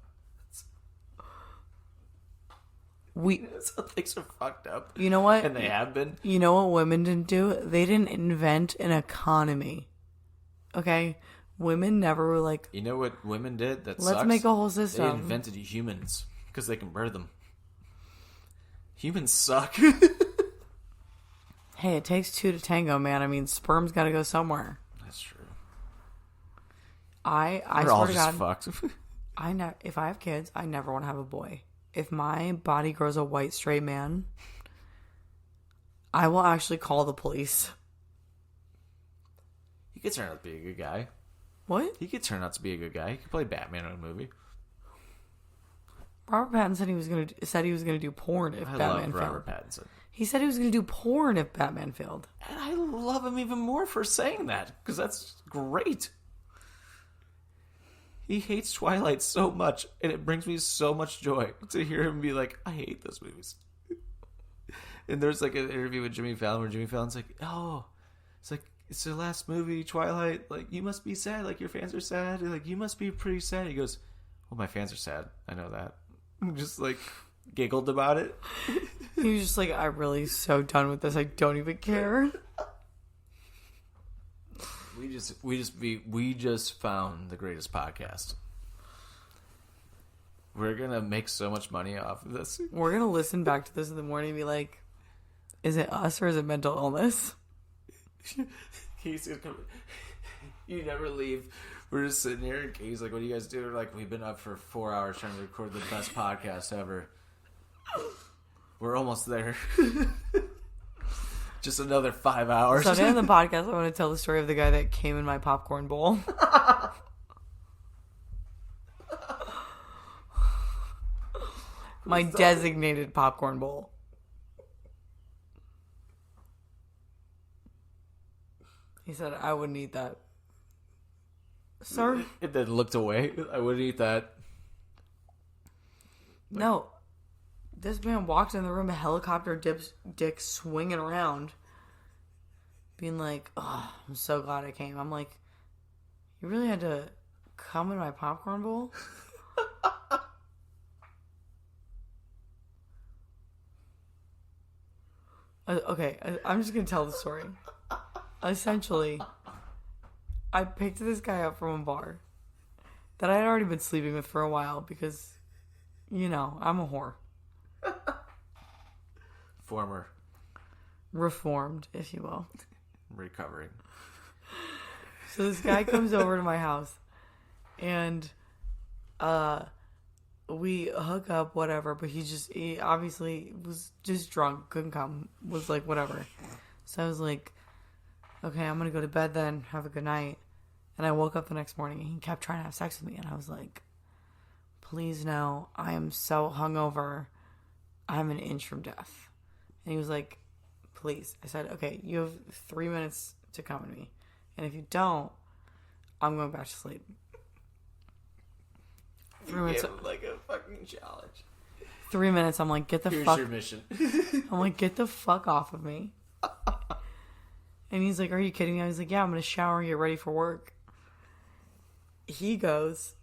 So things are fucked up. You know what? And they have been. You know what women didn't do? They didn't invent an economy. Okay? Women never were like... You know what women did that Let's sucks? make a whole system. They invented humans because they can birth them. Humans suck. Hey, it takes two to tango, man. I mean, sperm's got to go somewhere. That's true. I We're swear all to just God, fucked. if I have kids, I never want to have a boy. If my body grows a white straight man, I will actually call the police. He could turn out to be a good guy. What? He could turn out to be a good guy. He could play Batman in a movie. Robert Pattinson said he was gonna do porn if Batman love Robert failed. Pattinson. He said he was gonna do porn if Batman failed. And I love him even more for saying that because that's great. He hates Twilight so much, and it brings me so much joy to hear him be like, I hate those movies. And there's like an interview with Jimmy Fallon where Jimmy Fallon's like, oh, it's like, it's the last movie, Twilight. Like, you must be sad. Like, your fans are sad. Like, you must be pretty sad. He goes, well, my fans are sad. I know that. I'm just like, giggled about it. He was just like, I'm really so done with this. I don't even care. We just found the greatest podcast. We're gonna make so much money off of this. We're gonna listen back to this in the morning and be like, is it us or is it mental illness? He's gonna come. You never leave. We're just sitting here and Katie's like, what do you guys do? We're like, we've been up for 4 hours trying to record the best podcast ever. We're almost there. Just another 5 hours. So today on the podcast, I want to tell the story of the guy that came in my popcorn bowl. My designated popcorn bowl. He said, I wouldn't eat that. Sir? It then looked away. I wouldn't eat that. No. This man walked in the room, a helicopter dick swinging around, being like, oh, I'm so glad I came. I'm like, you really had to come in my popcorn bowl? Okay, I'm just going to tell the story. Essentially, I picked this guy up from a bar that I had already been sleeping with for a while because, you know, I'm a whore. Former. Reformed, if you will. Recovering. So this guy comes over to my house and we hook up, whatever, but he obviously was just drunk, couldn't come, was like, whatever. So I was like, okay, I'm going to go to bed then, have a good night. And I woke up the next morning and he kept trying to have sex with me. And I was like, please no, I am so hungover. I'm an inch from death. And he was like, please. I said, okay, you have 3 minutes to come to me. And if you don't, I'm going back to sleep. 3 minutes. Like a fucking challenge. 3 minutes. I'm like, get the Here's fuck. Here's your mission. I'm like, get the fuck off of me. And he's like, are you kidding me? I was like, yeah, I'm going to shower and get ready for work. He goes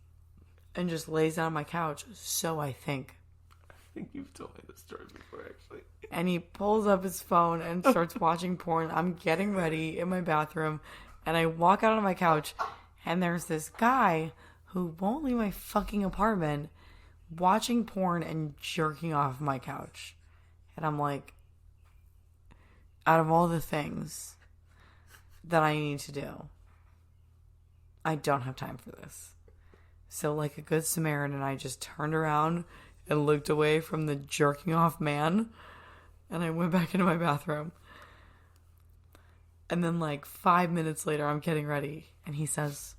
and just lays down on my couch. So I think you've told me this story before, actually. And he pulls up his phone and starts watching porn. I'm getting ready in my bathroom. And I walk out on my couch. And there's this guy who won't leave my fucking apartment watching porn and jerking off my couch. And I'm like, out of all the things that I need to do, I don't have time for this. So like a good Samaritan, I just turned around and looked away from the jerking off man. And I went back into my bathroom. And then like 5 minutes later, I'm getting ready. And he says,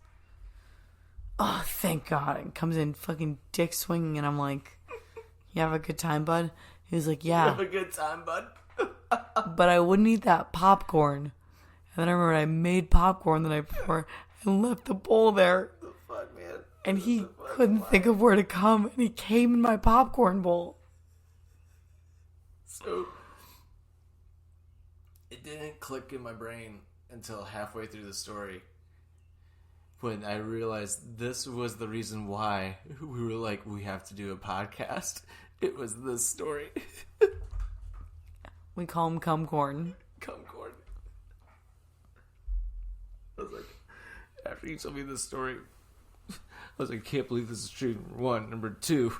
oh, thank God. And comes in fucking dick swinging. And I'm like, you have a good time, bud? He was like, yeah. You have a good time, bud? But I wouldn't eat that popcorn. And then I remember I made popcorn the night before and left the bowl there. The fuck, man? And he couldn't think of where to come. And he came in my popcorn bowl. So, it didn't click in my brain until halfway through the story when I realized this was the reason why we were like, we have to do a podcast. It was this story. We call him Cumcorn. Cumcorn. I was like, after you told me this story, I was like, I can't believe this is true. Number one. Number two,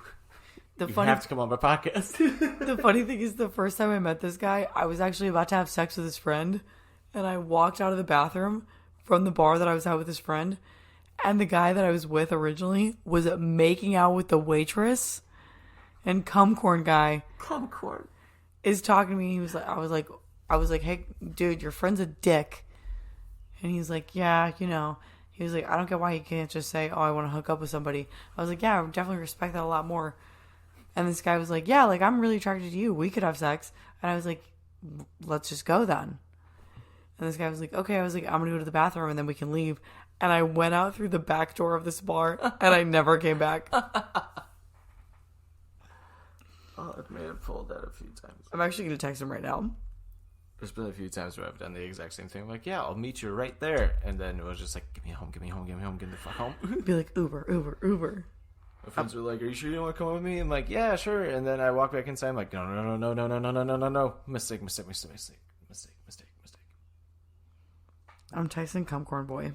you have to come on my podcast. The funny thing is, the first time I met this guy, I was actually about to have sex with his friend. And I walked out of the bathroom from the bar that I was at with his friend. And the guy that I was with originally was making out with the waitress. And Cumcorn guy is talking to me. He was like, I was like, hey, dude, your friend's a dick. And he's like, yeah, you know. He was like, I don't get why you can't just say, oh, I want to hook up with somebody. I was like, yeah, I would definitely respect that a lot more. And this guy was like, yeah, like, I'm really attracted to you. We could have sex. And I was like, let's just go then. And this guy was like, okay. I was like, I'm going to go to the bathroom and then we can leave. And I went out through the back door of this bar and I never came back. Oh, I may have pulled that a few times. I'm actually going to text him right now. There's been a few times where I've done the exact same thing. I'm like, yeah, I'll meet you right there. And then it was just like, get me home, get me home, get me home, get the fuck home. Be like, Uber. My friends were like, are you sure you don't want to come with me? I'm like, yeah, sure. And then I walk back inside. I'm like, no. Mistake. I'm texting Cumcorn Boy.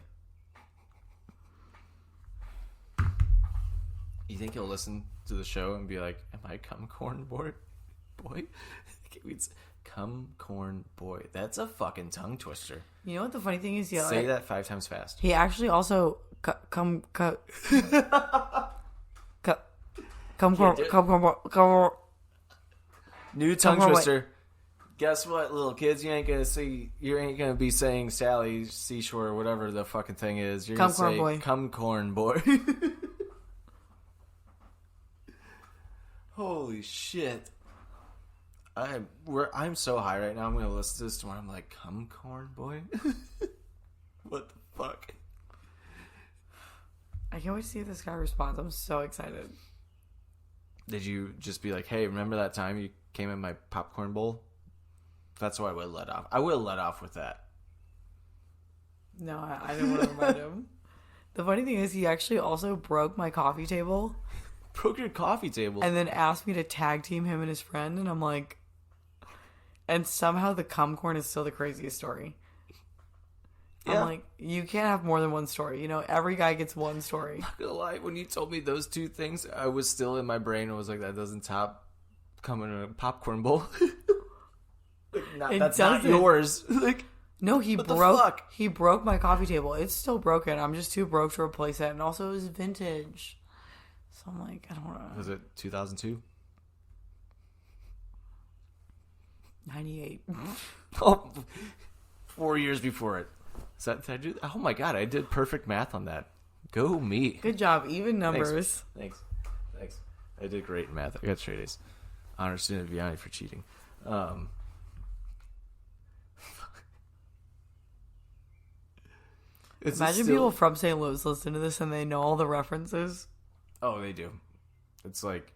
You think he'll listen to the show and be like, am I Cumcorn Boy? Cumcorn Boy. That's a fucking tongue twister. You know what the funny thing is? Yeah, say that 5 times fast. He actually also come New tongue twister. Guess what, little kids? You ain't gonna be saying Sally Seashore or whatever the fucking thing is. You're gonna say Cumcorn Boy. Holy shit. I'm so high right now. I'm gonna listen to this tomorrow. I'm like, Cumcorn Boy. What the fuck? I can't wait to see if this guy responds. I'm so excited. Did you just be like, hey, remember that time you came in my popcorn bowl? That's what I would have let off. I would have let off with that. No, I didn't want to remind him. The funny thing is, he actually also broke my coffee table. Broke your coffee table? And then asked me to tag team him and his friend. And I'm like... And somehow the Cumcorn is still the craziest story. Yeah. I'm like, you can't have more than one story. You know, every guy gets one story. I'm not gonna lie, when you told me those two things, I was still in my brain and was like, that doesn't top coming in a popcorn bowl. That's not yours. Like, no, he broke my coffee table. It's still broken. I'm just too broke to replace it. And also it was vintage. So I'm like, I don't know. Was it 2002? 98. Oh, 4 years before it. Did I do? Oh my god, I did perfect math on that. Go me. Good job. Even numbers. Thanks. I did great in math. I got straight A's. Honor student of Vianney for cheating. Imagine people from St. Louis listen to this and they know all the references. Oh, they do. It's like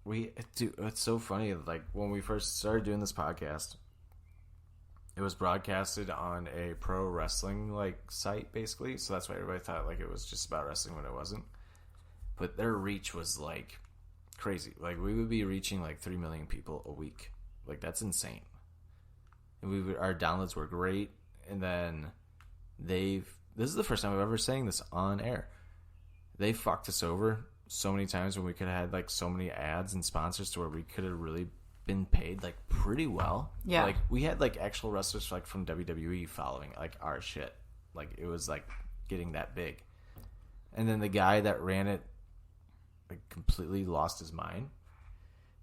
it's so funny. Like when we first started doing this podcast, it was broadcasted on a pro wrestling like site basically. So that's why everybody thought like it was just about wrestling when it wasn't. But their reach was like crazy. Like we would be reaching like 3 million people a week. Like that's insane. And our downloads were great. And then this is the first time I've ever saying this on air. They fucked us over so many times when we could have had like so many ads and sponsors to where we could have really been paid like pretty well. Yeah. Like we had like actual wrestlers like from WWE following like our shit. Like it was like getting that big. And then the guy that ran it like completely lost his mind.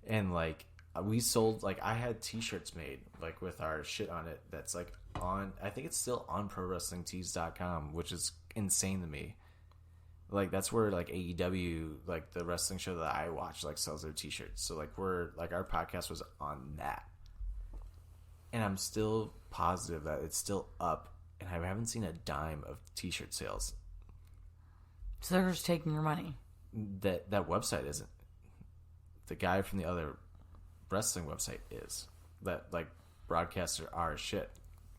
And like we sold like I had t-shirts made like with our shit on it that's like on I think it's still on ProWrestlingTees.com, which is insane to me. Like that's where like AEW, like the wrestling show that I watch, like sells their t-shirts. So like we're like our podcast was on that. And I'm still positive that it's still up and I haven't seen a dime of t-shirt sales. So they're just taking your money. That website isn't. The guy from the other wrestling website is. That like broadcaster our shit.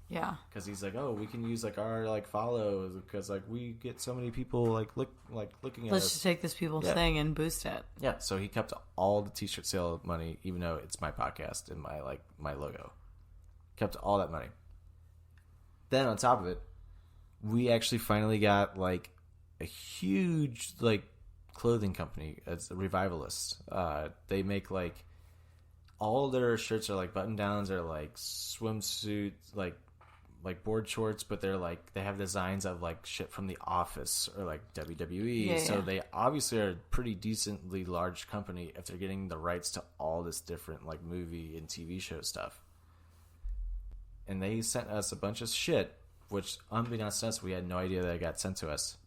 Yeah. Because he's like, oh, we can use like our like follows because like we get so many people looking at Let's us. just take this people's thing and boost it. Yeah. So he kept all the t-shirt sale money, even though it's my podcast and my logo. Kept all that money. Then on top of it, we actually finally got like a huge like clothing company. It's a Revivalist. They make like all their shirts are like button downs or like swimsuit like board shorts, but they're like they have designs of like shit from The Office or like WWE. Yeah, so they obviously are a pretty decently large company if they're getting the rights to all this different like movie and TV show stuff. And they sent us a bunch of shit, which unbeknownst to us, we had no idea that it got sent to us.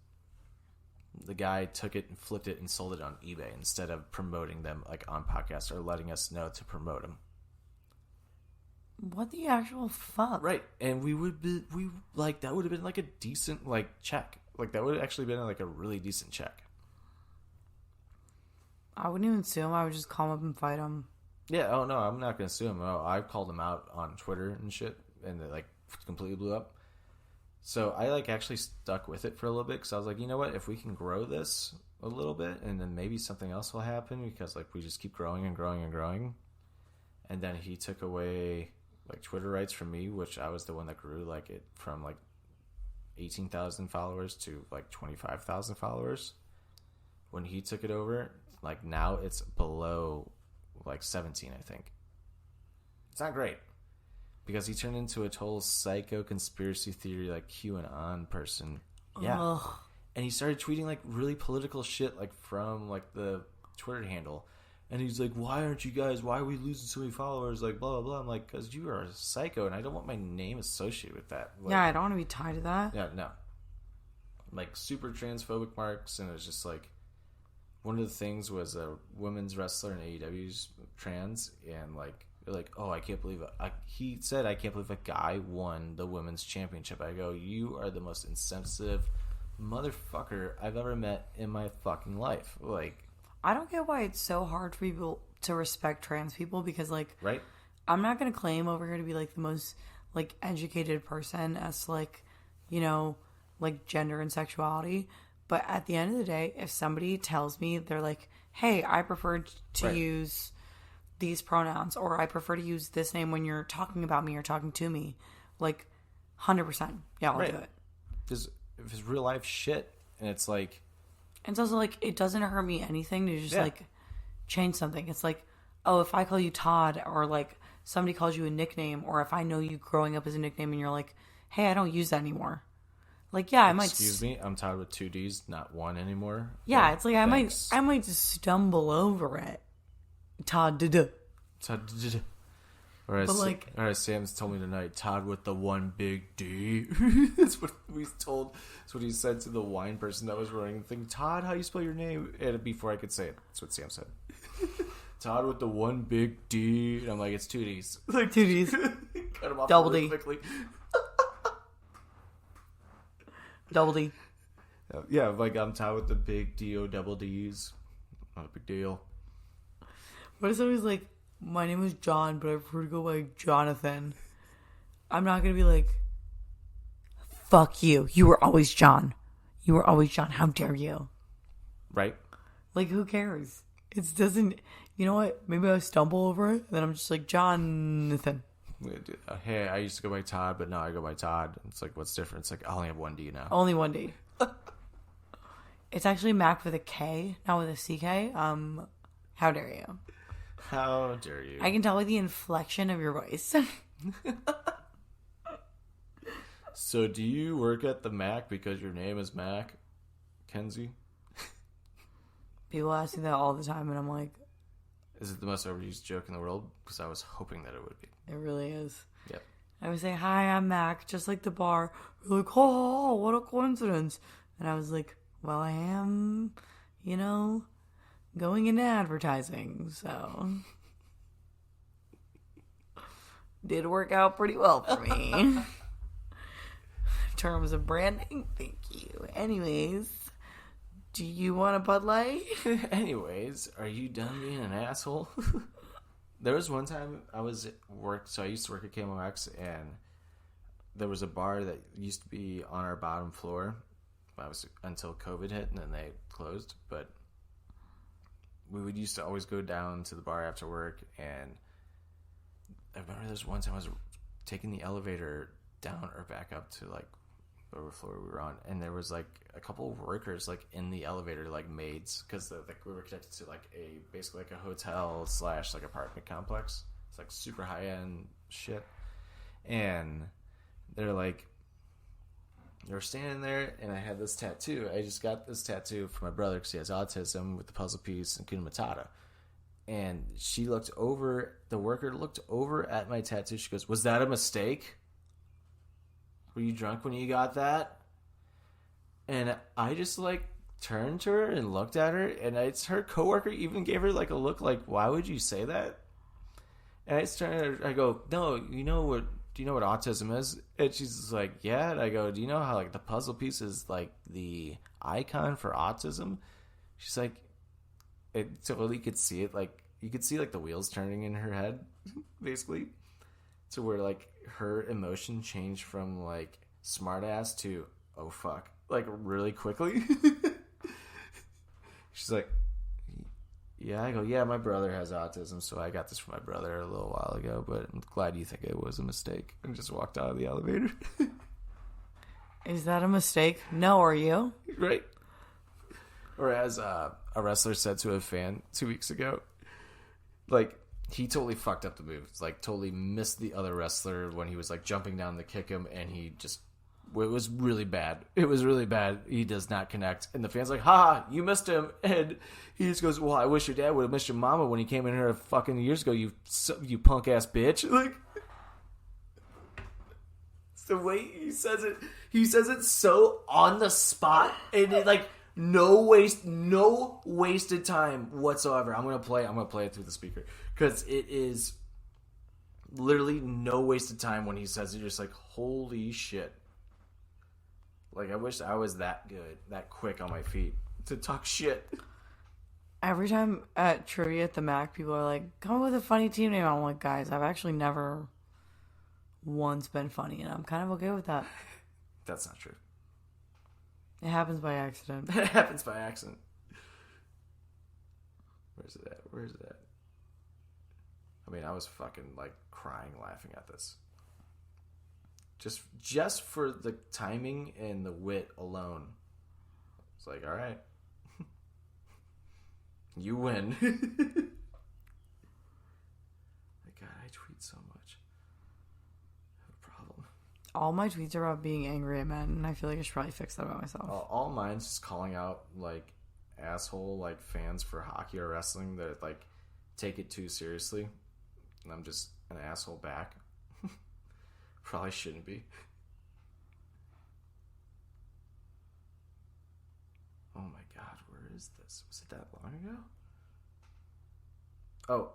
The guy took it and flipped it and sold it on eBay instead of promoting them like on podcasts or letting us know to promote them. What the actual fuck? Right. And that would have been like a decent like check. Like that would have actually been like a really decent check. I wouldn't even sue him. I would just call him up and fight him. Yeah. Oh no, I'm not going to sue him. Oh, I've called him out on Twitter and shit and it like completely blew up. So I like actually stuck with it for a little bit because I was like, you know what? If we can grow this a little bit and then maybe something else will happen because like we just keep growing and growing and growing. And then he took away like Twitter rights from me, which I was the one that grew like it from like 18,000 followers to like 25,000 followers. When he took it over, like now it's below like 17, I think. It's not great. Because he turned into a total psycho conspiracy theory, like QAnon person. Yeah. Ugh. And he started tweeting like really political shit like from like the Twitter handle. And he's like, why are we losing so many followers? Like, blah, blah, blah. I'm like, because you are a psycho and I don't want my name associated with that. Like, yeah, I don't want to be tied to that. Yeah, no. Like super transphobic marks. And it was just like, one of the things was a women's wrestler in AEW's trans, and like, oh, I can't believe it. He said, I can't believe a guy won the women's championship. I go, you are the most insensitive motherfucker I've ever met in my fucking life. Like, I don't get why it's so hard for people to respect trans people, because, like, right? I'm not going to claim over here to be, like, the most, like, educated person as to, like, you know, like, gender and sexuality. But at the end of the day, if somebody tells me, they're like, hey, I prefer to use these pronouns, or I prefer to use this name when you're talking about me or talking to me, like, 100%. Yeah, I'll do it. Because if it's real life shit, and it's like... It's also, like, it doesn't hurt me anything to just, like, change something. It's like, oh, if I call you Todd, or, like, somebody calls you a nickname, or if I know you growing up as a nickname and you're like, hey, I don't use that anymore. Like, yeah, I might... Excuse me, I'm Todd with 2 Ds, not 1 anymore. Yeah, it's like, thanks. I might just stumble over it. Todd, Or as Sam's told me tonight, Todd with the 1 big D. That's what we told. That's what he said to the wine person that was running the thing. Todd, how you spell your name? And before I could say it, that's what Sam said. Todd with the 1 big D. And I'm like, it's 2 Ds. Like 2 Ds. Cut him off Double really D. quickly. Double D. Yeah, like I'm Todd with the big D-O double Ds. Not a big deal. What if somebody's like, my name is John, but I prefer to go by Jonathan? I'm not going to be like, fuck you. You were always John. You were always John. How dare you? Right? Like, who cares? It doesn't... You know what? Maybe I stumble over it, and then I'm just like, Jonathan. Hey, I used to go by Todd, but now I go by Todd. It's like, what's different? It's like, I only have 1 D now. Only 1 D. It's actually Mac with a K, not with a CK. How dare you? How dare you? I can tell by the inflection of your voice. So, do you work at the Mac because your name is Mac, Kenzie? People ask me that all the time, and I'm like... Is it the most overused joke in the world? Because I was hoping that it would be. It really is. Yep. I would say, hi, I'm Mac, just like the bar. They're like, oh, what a coincidence. And I was like, well, I am, you know, going into advertising, so... Did work out pretty well for me. In terms of branding, thank you. Anyways, do you want a Bud Light? Anyways, are you done being an asshole? There was one time I was at work, so I used to work at KMOX, and there was a bar that used to be on our bottom floor. I was until COVID hit, and then they closed. But we would used to always go down to the bar after work, and I remember there's one time I was taking the elevator down or back up to like whatever floor we were on, and there was like a couple of workers like in the elevator, like maids, because we were connected to like basically like a hotel / like apartment complex. It's like super high end shit, and they were standing there, and I had this tattoo. I just got this tattoo for my brother because he has autism with the puzzle piece and Kuna Matata. And the worker looked over at my tattoo. She goes, was that a mistake? Were you drunk when you got that? And I just like turned to her and looked at her, and her coworker even gave her like a look like, why would you say that? And I go, no, do you know what autism is? And she's just like, yeah. And I go, do you know how like the puzzle piece is like the icon for autism? She's like, it totally could see it, like you could see like the wheels turning in her head, basically, to where like her emotion changed from like smartass to oh fuck, like really quickly. She's like, yeah. I go, yeah, my brother has autism, so I got this from my brother a little while ago, but I'm glad you think it was a mistake, and just walked out of the elevator. Is that a mistake? No, are you? Right. Or as a wrestler said to a fan 2 weeks ago, like, he totally fucked up the moves. Like, totally missed the other wrestler when he was, like, jumping down to kick him, and it was really bad. It was really bad. He does not connect. And the fan's like, ha, you missed him. And he just goes, well, I wish your dad would have missed your mama when he came in here fucking years ago, you punk-ass bitch. Like, it's the way he says it. He says it so on the spot, and it, like, No wasted time whatsoever. I'm gonna play it through the speaker because it is literally no wasted time when he says it. You're just like, holy shit! Like, I wish I was that good, that quick on my feet to talk shit. Every time at trivia at the MAC, people are like, "Come up with a funny team name." I'm like, guys, I've actually never once been funny, and I'm kind of okay with that. That's not true. It happens by accident. It happens by accident. Where's it at? I mean, I was fucking like crying laughing at this. Just for the timing and the wit alone. It's like, all right. You win. My God, I tweet so much. I have a problem. All my tweets are about being angry at men, and I feel like I should probably fix that about myself. All mine's just calling out like asshole like fans for hockey or wrestling that like take it too seriously, and I'm just an asshole back. Probably shouldn't be. Oh my God, where is this? Was it that long ago? Oh,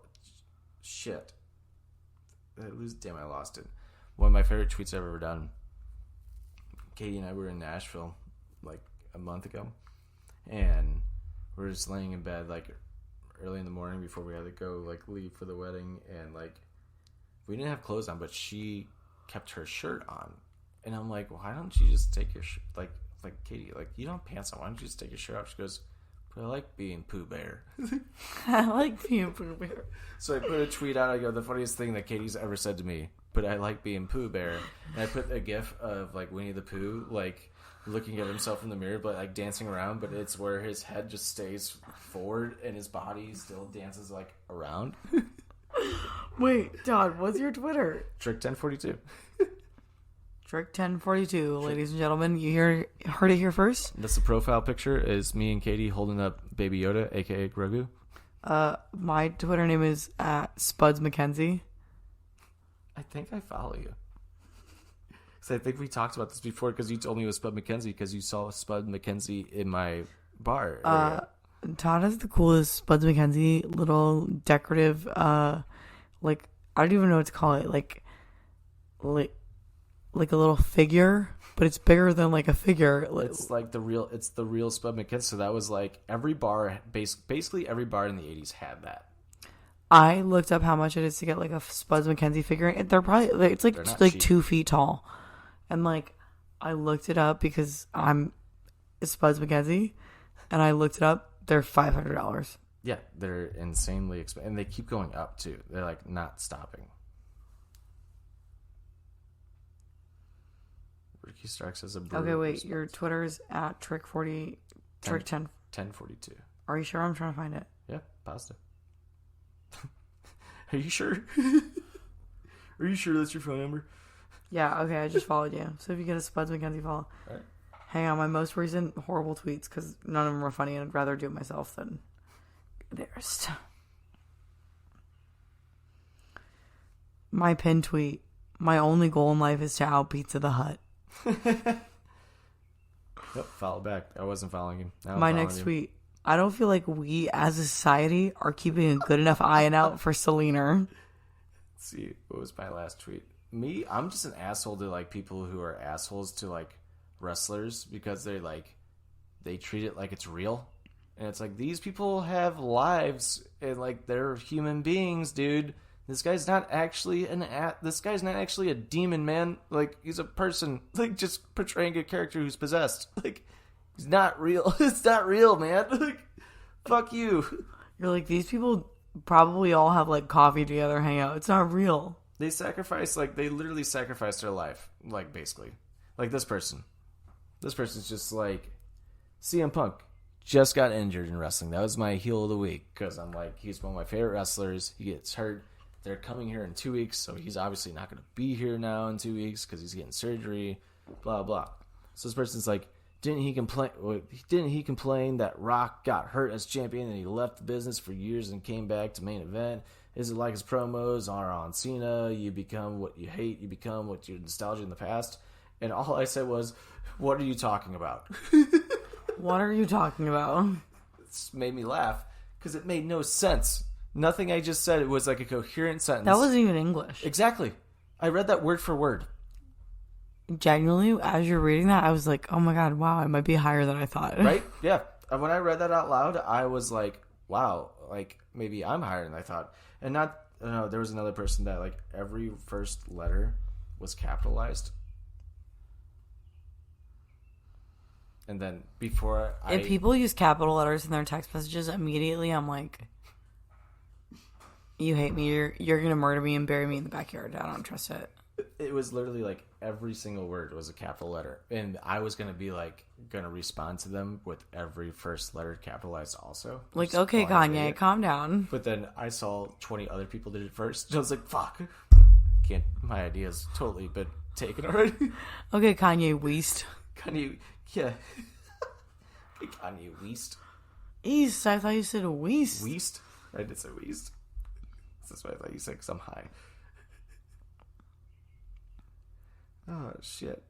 shit. Damn, I lost it. One of my favorite tweets I've ever done. Katie and I were in Nashville like a month ago, and we were just laying in bed like early in the morning before we had to go like leave for the wedding, and like we didn't have clothes on, but she kept her shirt on, and I'm like, why don't you just take your shirt? Like Katie, like you don't have pants on. Why don't you just take your shirt off? She goes, but I like being Pooh Bear. I like being Pooh Bear. So I put a tweet out. I go, the funniest thing that Katie's ever said to me, but I like being Pooh Bear. And I put a gif of like Winnie the Pooh, like looking at himself in the mirror, but like dancing around. But it's where his head just stays forward and his body still dances like around. Wait, Todd, what's your Twitter? Trick 1042. Trick 1042, ladies and gentlemen. You heard it here first. That's the profile picture. Is me and Katie holding up Baby Yoda, aka Grogu. My Twitter name is Spuds McKenzie. I think I follow you. Because I think we talked about this before. Because you told me it was Spud McKenzie. Because you saw Spud McKenzie in my bar. Todd has the coolest Spuds McKenzie little decorative, like I don't even know what to call it, like a little figure, but it's bigger than like a figure. It's like the real Spud McKenzie. So that was like every bar, basically every bar in the 80s had that. I looked up how much it is to get like a Spuds McKenzie figure, and they're probably it's like 2 feet tall, and like I looked it up because I'm Spuds McKenzie, and I looked it up. They're $500. Yeah, they're insanely expensive, and they keep going up too. They're like not stopping. Ricky Starks has a brewery. Okay, wait. Your Twitter's at Trick10. 1042. Are you sure? I'm trying to find it. Yeah, pasta. Are you sure? Are you sure that's your phone number? Yeah, okay, I just followed you. So if you get a Spuds McKenzie follow. All right. Hang on, my most recent horrible tweets, because none of them were funny, and I'd rather do it myself than theirs. My pinned tweet. My only goal in life is to out Pizza the Hut. Yep, follow back. I wasn't following him. My next tweet. I don't feel like we as a society are keeping a good enough eye out for Selena. Let's see, what was my last tweet? Me, I'm just an asshole to like people who are assholes to like wrestlers because they treat it like it's real, and it's like these people have lives and like they're human beings, dude. This guy's not actually a demon, man. Like he's a person, like just portraying a character who's possessed. Like he's not real. It's not real, man. Like fuck you. You're like, these people probably all have like coffee together, hang out. It's not real. They literally sacrificed their life, like basically, like this person. This person's just like, CM Punk just got injured in wrestling. That was my heel of the week because I'm like, he's one of my favorite wrestlers. He gets hurt. They're coming here in 2 weeks, so he's obviously not going to be here now in 2 weeks because he's getting surgery, blah, blah. So this person's like, didn't he complain that Rock got hurt as champion and he left the business for years and came back to main event? Is it like his promos are on Cena? You become what you hate. You become what your nostalgia in the past. And all I said was, what are you talking about? What are you talking about? It's made me laugh because it made no sense. Nothing I just said was like a coherent sentence. That wasn't even English. Exactly. I read that word for word. Genuinely, as you're reading that, I was like, oh my god, wow, it might be higher than I thought. Right? Yeah. And when I read that out loud, I was like, wow, like maybe I'm higher than I thought. And not, no, there was another person that like every first letter was capitalized. And then before if people use capital letters in their text messages, immediately I'm like, you hate me, you're gonna murder me and bury me in the backyard. I don't trust it. It was literally like every single word was a capital letter. And I was going to be like, going to respond to them with every first letter capitalized also. Like, okay, Kanye, calm down. But then I saw 20 other people did it first. And I was like, fuck. Can't, my idea's totally been taken already. Okay, Kanye West. Kanye, yeah. Kanye West. East, I thought you said West. West? I did say West. That's what I thought you said because I'm high. Oh, shit.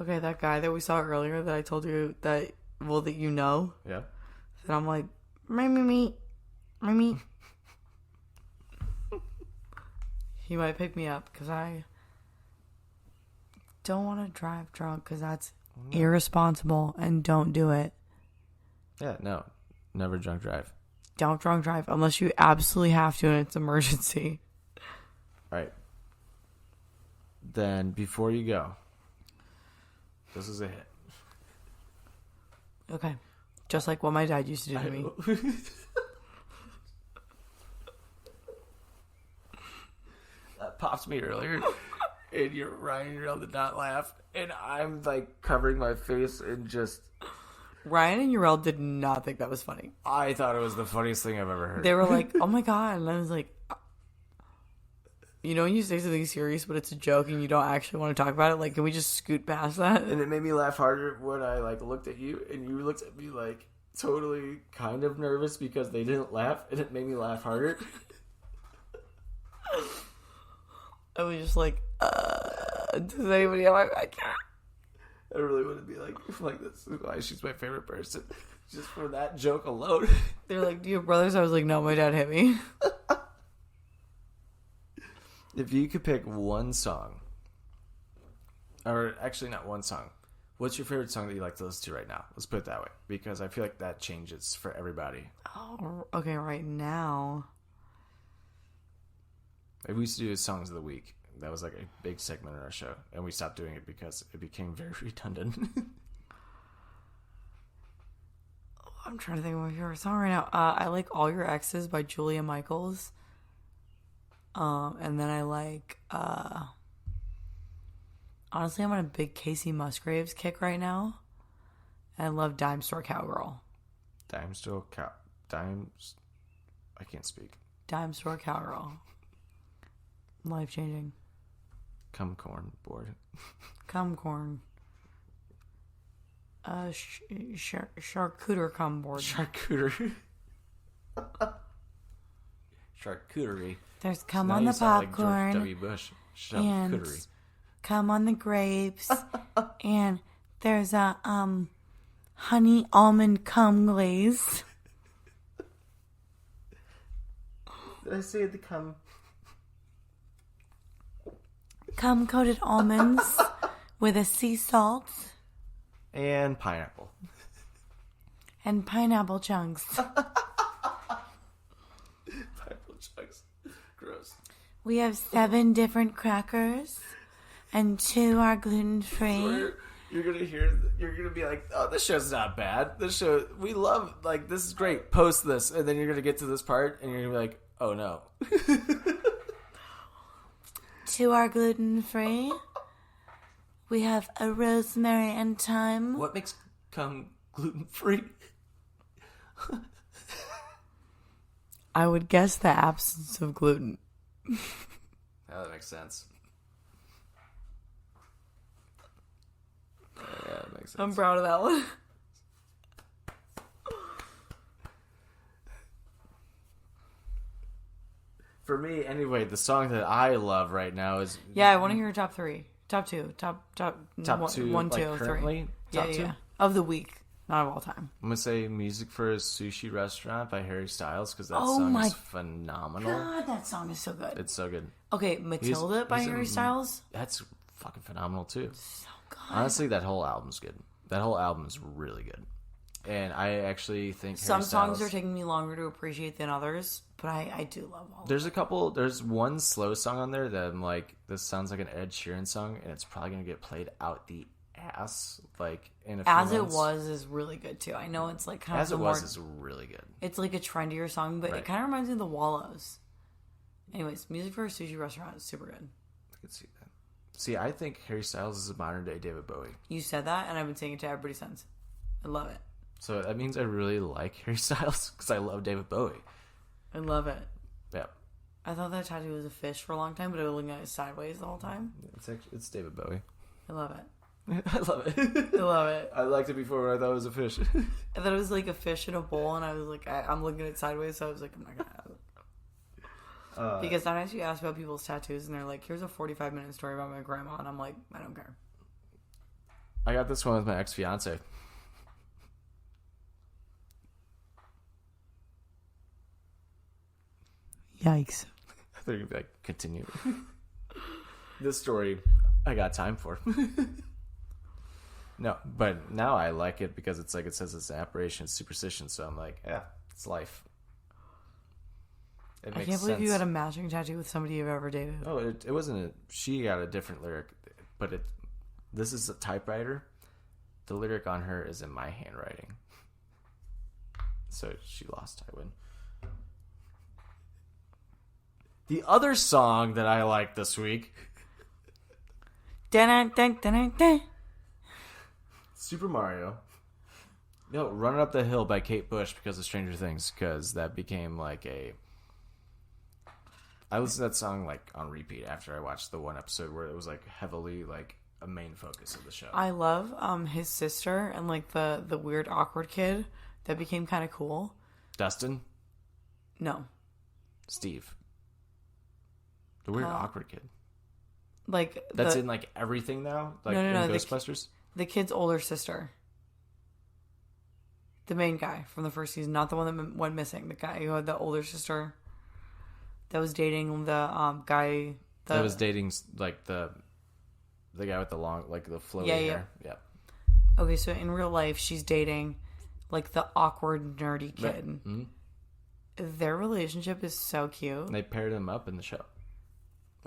Okay, that guy that we saw earlier that I told you that, well, that you know. Yeah. And I'm like, me. He might pick me up because I don't want to drive drunk because that's irresponsible and don't do it. Yeah, no. Never drunk drive. Don't drunk drive unless you absolutely have to and it's emergency. All right. Then before you go, this is a hit. Okay. Just like what my dad used to do to me. That popped me earlier. And Ryan, you're able to not laugh. And I'm like covering my face and just... Ryan and Urel did not think that was funny. I thought it was the funniest thing I've ever heard. They were like, oh my god. And I was like... You know when you say something serious, but it's a joke and you don't actually want to talk about it? Like, can we just scoot past that? And it made me laugh harder when I, like, looked at you and you looked at me, like, totally kind of nervous because they didn't laugh, and it made me laugh harder. I was just like, does anybody have my back? I really want to be like, this is why she's my favorite person. Just for that joke alone. They're like, do you have brothers? I was like, no, my dad hit me. If you could pick one song, or actually not one song, what's your favorite song that you like to listen to right now? Let's put it that way, because I feel like that changes for everybody. Oh, okay, right now. We used to do Songs of the Week. That was like a big segment in our show, and we stopped doing it because it became very redundant. I'm trying to think of my favorite song right now. I like All Your Exes by Julia Michaels. And then I like, honestly, I'm on a big Casey Musgraves kick right now. And I love Dime Store Cowgirl. I can't speak. Dime Store Cowgirl. Life changing. Cumcorn Boy. Cumcorn. Charcuterie cum board. Charcuterie. There's cum on the popcorn. Like George W. Bush. And cum on the grapes. And there's a honey almond cum glaze. Did I say the cum? Cum coated almonds with a sea salt. And pineapple. And pineapple chunks. Pineapple chunks. Gross. We have 7 different crackers. And 2 are gluten-free. You're gonna be like, oh, this show's not bad. This show, we love, like, this is great. Post this. And then you're gonna get to this part and you're gonna be like, oh no. 2 are gluten-free. We have a rosemary and thyme. What makes cum gluten-free? I would guess the absence of gluten. Yeah, that makes sense. Yeah, that makes sense. I'm proud of that one. For me, anyway, the song that I love right now is... Yeah, I want to hear your top 3. Top 2. Top Top 2, 1, like 2, currently? 3. Top 2? Yeah. Of the week, not of all time. I'm gonna say "Music for a Sushi Restaurant" by Harry Styles because that Oh song my is phenomenal. God, that song is so good. It's so good. Okay, Matilda by Harry Styles. That's fucking phenomenal too. So good. Honestly, that whole album's good. That whole album is really good. And I actually think Some Harry Styles, songs are taking me longer to appreciate than others, but I do love all of them. There's one slow song on there that I'm like, this sounds like an Ed Sheeran song, and it's probably going to get played out the ass, like, in a few As It months. Was is really good, too. I know it's, like, kind As of It the Was more... is really good. It's, like, a trendier song, but Right. it kind of reminds me of the Wallows. Anyways, Music for a Sushi Restaurant is super good. I can see that. See, I think Harry Styles is a modern-day David Bowie. You said that, and I've been saying it to everybody since. I love it. So that means I really like Harry Styles because I love David Bowie. I love it. Yeah. I thought that tattoo was a fish for a long time, but I was looking at it sideways the whole time. It's David Bowie. I love it. I love it. I love it. I liked it before I thought it was a fish. I thought it was like a fish in a bowl, and I was like, I'm looking at it sideways, so I was like, I'm not gonna have it. Because sometimes you ask about people's tattoos, and they're like, here's a 45-minute story about my grandma, and I'm like, I don't care. I got this one with my ex-fiance. Yikes. I thought you'd be like, continue. This story, I got time for. No, but now I like it because it's like it says it's an apparition, it's superstition. So I'm like, yeah, it's life. It I makes can't believe you sense. had a matching tattoo with somebody you've ever dated. Oh, it wasn't. She got a different lyric, but this is a typewriter. The lyric on her is in my handwriting. So she lost. I win. The other song that I like this week, Dun, dun, dun, dun, dun. Super Mario. No, Running Up the Hill by Kate Bush because of Stranger Things, because that became like a... I listened to that song like on repeat after I watched the one episode where it was like heavily like a main focus of the show. I love his sister and like the weird awkward kid that became kind of cool. Dustin? No. Steve. The weird awkward kid. Like That's in like everything now? Like No, in the Ghostbusters? the kid's older sister. The main guy from the first season, not the one that went missing. The guy who had the older sister that was dating the guy That was dating like the guy with the long, like the flowy hair. Yeah. Okay, so in real life, she's dating like the awkward, nerdy kid. Right. Mm-hmm. Their relationship is so cute. And they paired them up in the show.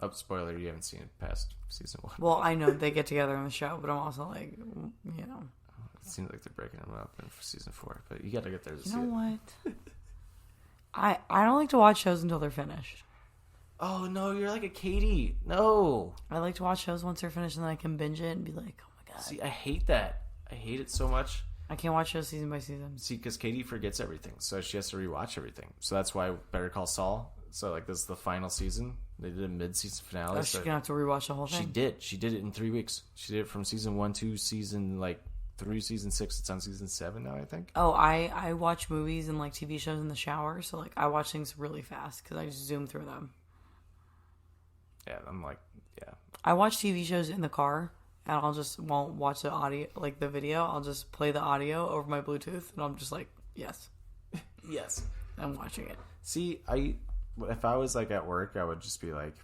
Oh, spoiler, you haven't seen it past season 1. Well, I know they get together in the show, but I'm also like, you know. It seems like they're breaking them up for season 4, but you got to get there to see You know it. what? I don't like to watch shows until they're finished. Oh, no, you're like a Katie. No. I like to watch shows once they're finished and then I can binge it and be like, oh my god. See, I hate that. I hate it so much. I can't watch shows season by season. See, because Katie forgets everything, so she has to rewatch everything. So that's why Better Call Saul. So, like, this is the final season. They did a mid-season finale. Oh, she's gonna have to rewatch the whole thing. She did. She did it in 3 weeks. She did it from season 1 to season, like, through season 6. It's on season 7 now, I think. Oh, I watch movies and like TV shows in the shower, so like I watch things really fast because I just zoom through them. Yeah, I'm like, yeah. I watch TV shows in the car, and I'll just won't watch the audio, like the video. I'll just play the audio over my Bluetooth, and I'm just like, yes, Yes. I'm watching it. See, if I was like at work, I would just be like,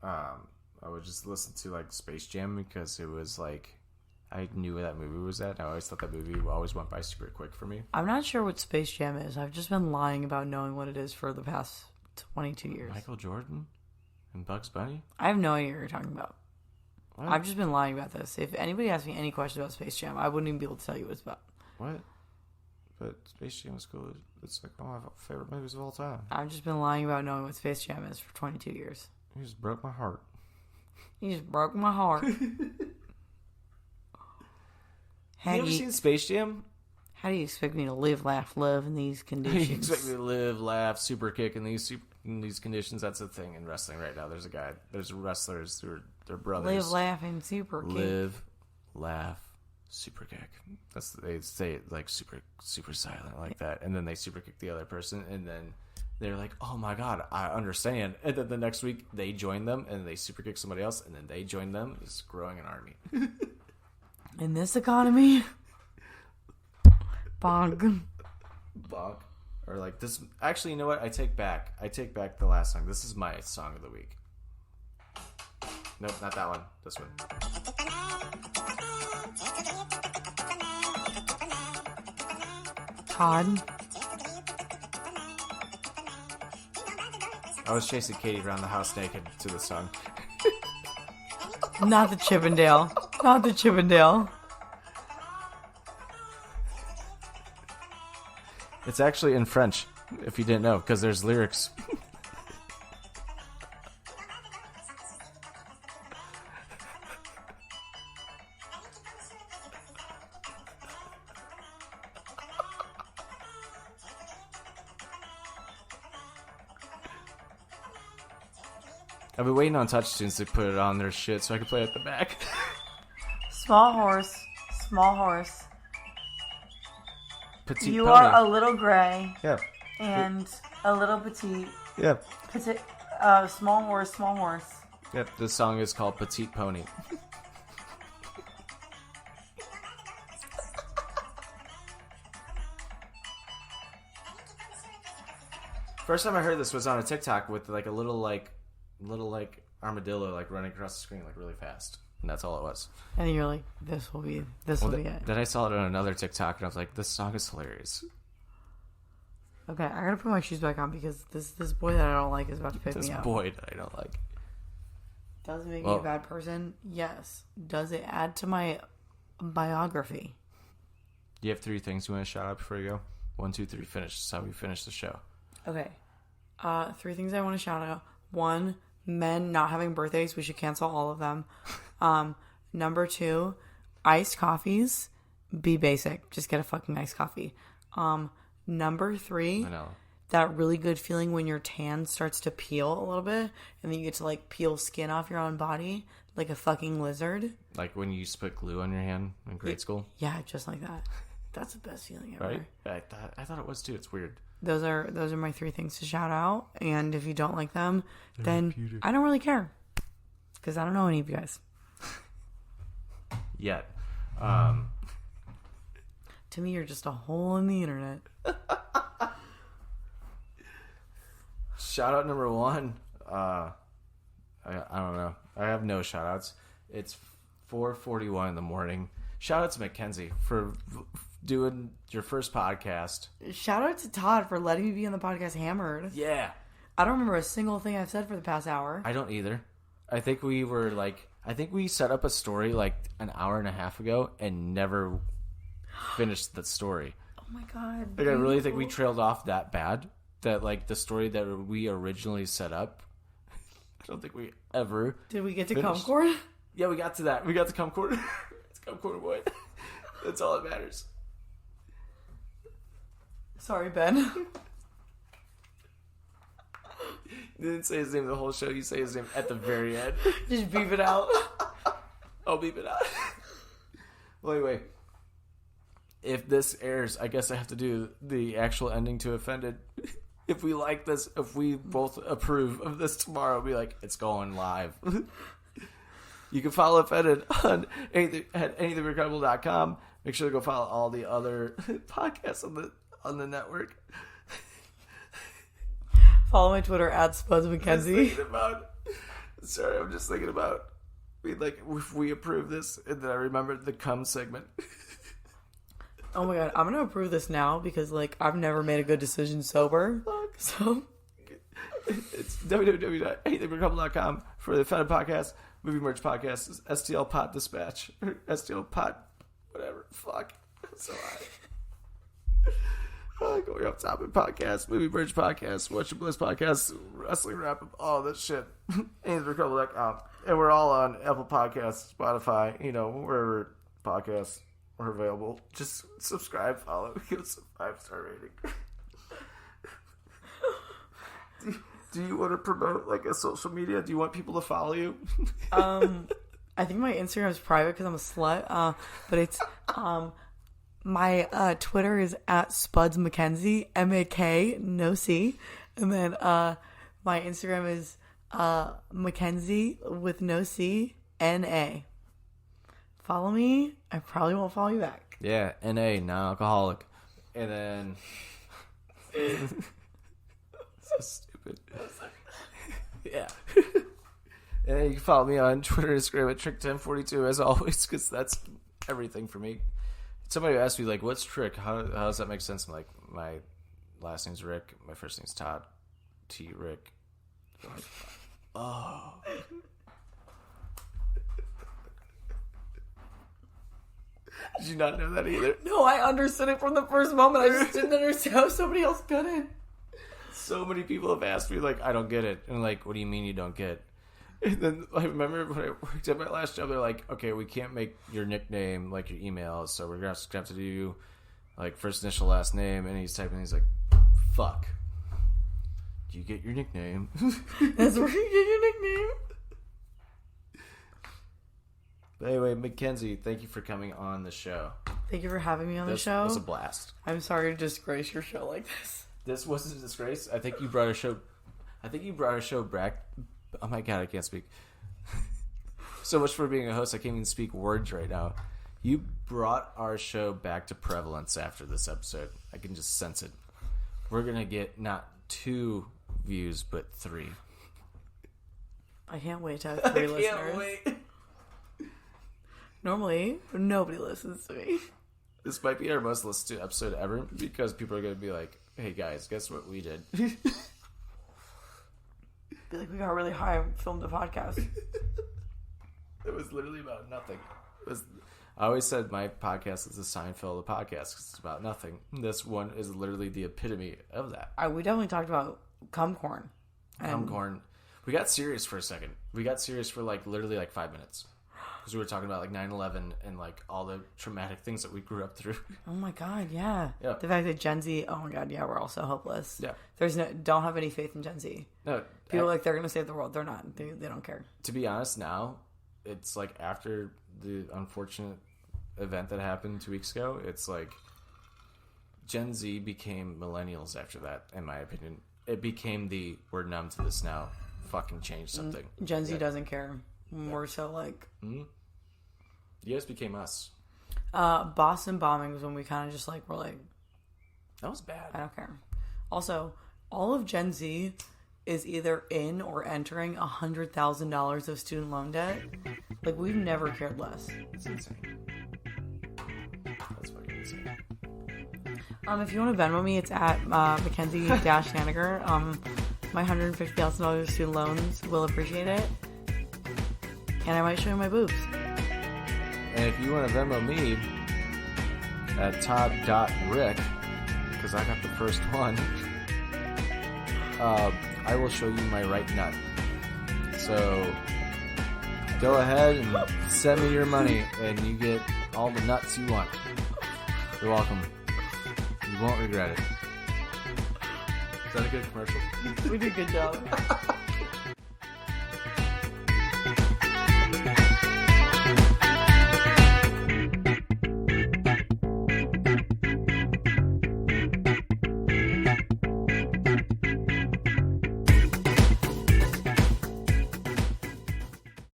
I would just listen to like Space Jam because it was like, I knew where that movie was at. And I always thought that movie always went by super quick for me. I'm not sure what Space Jam is. I've just been lying about knowing what it is for the past 22 years. Michael Jordan and Bugs Bunny? I have no idea what you're talking about. What? I've just been lying about this. If anybody asked me any questions about Space Jam, I wouldn't even be able to tell you what it's about. What? But Space Jam is cool. It's like one of my favorite movies of all time. I've just been lying about knowing what Space Jam is for 22 years. You just broke my heart. You just broke my heart. Have you ever seen Space Jam? How do you expect me to live, laugh, love in these conditions? You expect me to live, laugh, super kick in these conditions? That's the thing in wrestling right now. There's wrestlers who are their brothers. Live, laugh, and super kick. Live, laugh, super kick. They say it like super silent like that, and then they super kick the other person, and then they're like, "Oh my god, I understand." And then the next week they join them, and they super kick somebody else, and then they join them. It's growing an army. In this economy, bonk. Bonk. Or like this. Actually, you know what? I take back the last song. This is my song of the week. Nope, not that one. This one. Todd. I was chasing Katie around the house naked to the song. Not the Chippendale. Not the Chippendale. It's actually in French, if you didn't know, because there's lyrics. I've been waiting on Touchtunes to put it on their shit so I can play it at the back. Small horse. Small horse. Petite You pony. are a little gray. Yeah. And a little petite. Yeah. Petite. Small horse. Small horse. Yep. This song is called Petite Pony. First time I heard this was on a TikTok with like a little armadillo like running across the screen like really fast, and that's all it was. And you're like, this will be it. Then I saw it on another TikTok, and I was like, this song is hilarious. Okay, I gotta put my shoes back on because this boy that I don't like is about to pick me up. This boy that I don't like. Does it make me a bad person? Yes. Does it add to my biography? Do you have 3 things you want to shout out before you go? 1, 2, 3, finish. This is how we finish the show. Okay. 3 things I want to shout out. 1, men not having birthdays. We should cancel all of them. Number 2, iced coffees. Be basic. Just get a fucking iced coffee. Number 3, I know. that really good feeling when your tan starts to peel a little bit, and then you get to like peel skin off your own body like a fucking lizard. Like when you used to put glue on your hand in grade school? Yeah, just like that. That's the best feeling ever. Right? I thought it was too. It's weird. Those are my 3 things to shout out. And if you don't like them, then I don't really care. Because I don't know any of you guys. Yet. To me, you're just a hole in the internet. Shout out number 1. I don't know. I have no shout outs. It's 4:41 in the morning. Shout out to Kenzie for doing your first podcast. Shout out to Todd for letting me be on the podcast Hammered. Yeah. I don't remember a single thing I've said for the past hour. I don't either. I think we set up a story like an hour and a half ago and never finished the story. Oh my god. Like, I really think we trailed off that bad. That like the story that we originally set up. I don't think we ever. Did we get to finished. Cumcorn? Yeah, we got to that. We got to Cumcorn. It's Cumcorn Boy. That's all that matters. Sorry, Ben. You didn't say his name the whole show. You say his name at the very end. Just beep it out. I'll beep it out. Well, anyway. If this airs, I guess I have to do the actual ending to Offended. If we like this, if we both approve of this tomorrow, we'll be like, it's going live. You can follow Offended on at anythingrecredible.com. Make sure to go follow all the other podcasts on the network. Follow my Twitter at Spuds McKenzie. I'm just thinking about if we approve this, and then I remembered the cum segment. Oh my god, I'm gonna approve this now because I've never made a good decision sober. So it's www.anythingrecouple.com for the Offended Podcast, Movie Merch Podcast, STL Pot Dispatch, or STL Pot, whatever. Fuck. So Going Off Topic Podcast, Movie Merch Podcast, Watch Your Bliss Podcast, Wrestling Wrap Up, all this shit. anythingrecouple.com. And we're all on Apple Podcasts, Spotify, wherever podcasts are available. Just subscribe, follow, give us a 5-star rating. Do you want to promote a social media? Do you want people to follow you? I think my Instagram is private because I'm a slut. But it's my Twitter is at Spuds McKenzie, MAK, no C, and then my Instagram is Mackenzie with no C, NA. follow me. I probably won't follow you back. Yeah, NA, non-alcoholic. And then... so stupid. Yeah. And then you can follow me on Twitter and Instagram at Trick1042 as always, because that's everything for me. Somebody asked me, like, what's Trick? How does that make sense? I'm like, my last name's Rick. My first name's Todd. T. Rick. Like, oh. Did you not know that either? No, I understood it from the first moment. I just didn't understand how somebody else couldn't. So many people have asked me, like, I don't get it. And, like, what do you mean you don't get it? And then I remember when I worked at my last job, they're like, okay, we can't make your nickname like your email, so we're going to have to do, like, first initial, last name. And he's typing, he's like, fuck. Do you get your nickname? That's where you get your nickname. But anyway, Mackenzie, thank you for coming on the show. Thank you for having me on the show. It was a blast. I'm sorry to disgrace your show like this. This wasn't a disgrace. I think you brought our show back. Oh my god, I can't speak. So much for being a host. I can't even speak words right now. You brought our show back to prevalence after this episode. I can just sense it. We're going to get not 2 views, but 3. I can't wait to have 3 listeners. I can't wait. Normally, nobody listens to me. This might be our most listened to episode ever because people are going to be like, hey guys, guess what we did? Be like, we got really high and filmed a podcast. It was literally about nothing. I always said my podcast is a Seinfeld of podcasts because it's about nothing. This one is literally the epitome of that. We definitely talked about Cumcorn. Cumcorn. We got serious for a second. We got serious for literally 5 minutes. Because we were talking about 9/11 and all the traumatic things that we grew up through. Oh my god, yeah. Yeah. The fact that Gen Z, oh my god, yeah, we're all so hopeless. Yeah. Don't have any faith in Gen Z. No. People they're going to save the world. They're not. They don't care. To be honest, now, it's after the unfortunate event that happened 2 weeks ago, it's Gen Z became millennials after that, in my opinion. It became we're numb to this now. Fucking change something. Gen Z doesn't care. We're so Mm-hmm. You guys became us. Boston bombing was when we kind of just were like, that was bad. I don't care. Also, all of Gen Z is either in or entering $100,000 of student loan debt. We've never cared less. It's insane. That's fucking insane. If you want to Venmo me, it's at Mackenzie-Haniger. My $150,000 student loans will appreciate it. And I might show you my boobs. And if you want to Venmo me at Todd.Rick, because I got the first one, I will show you my right nut. So go ahead and send me your money, and you get all the nuts you want. You're welcome. You won't regret it. Is that a good commercial? We did a good job.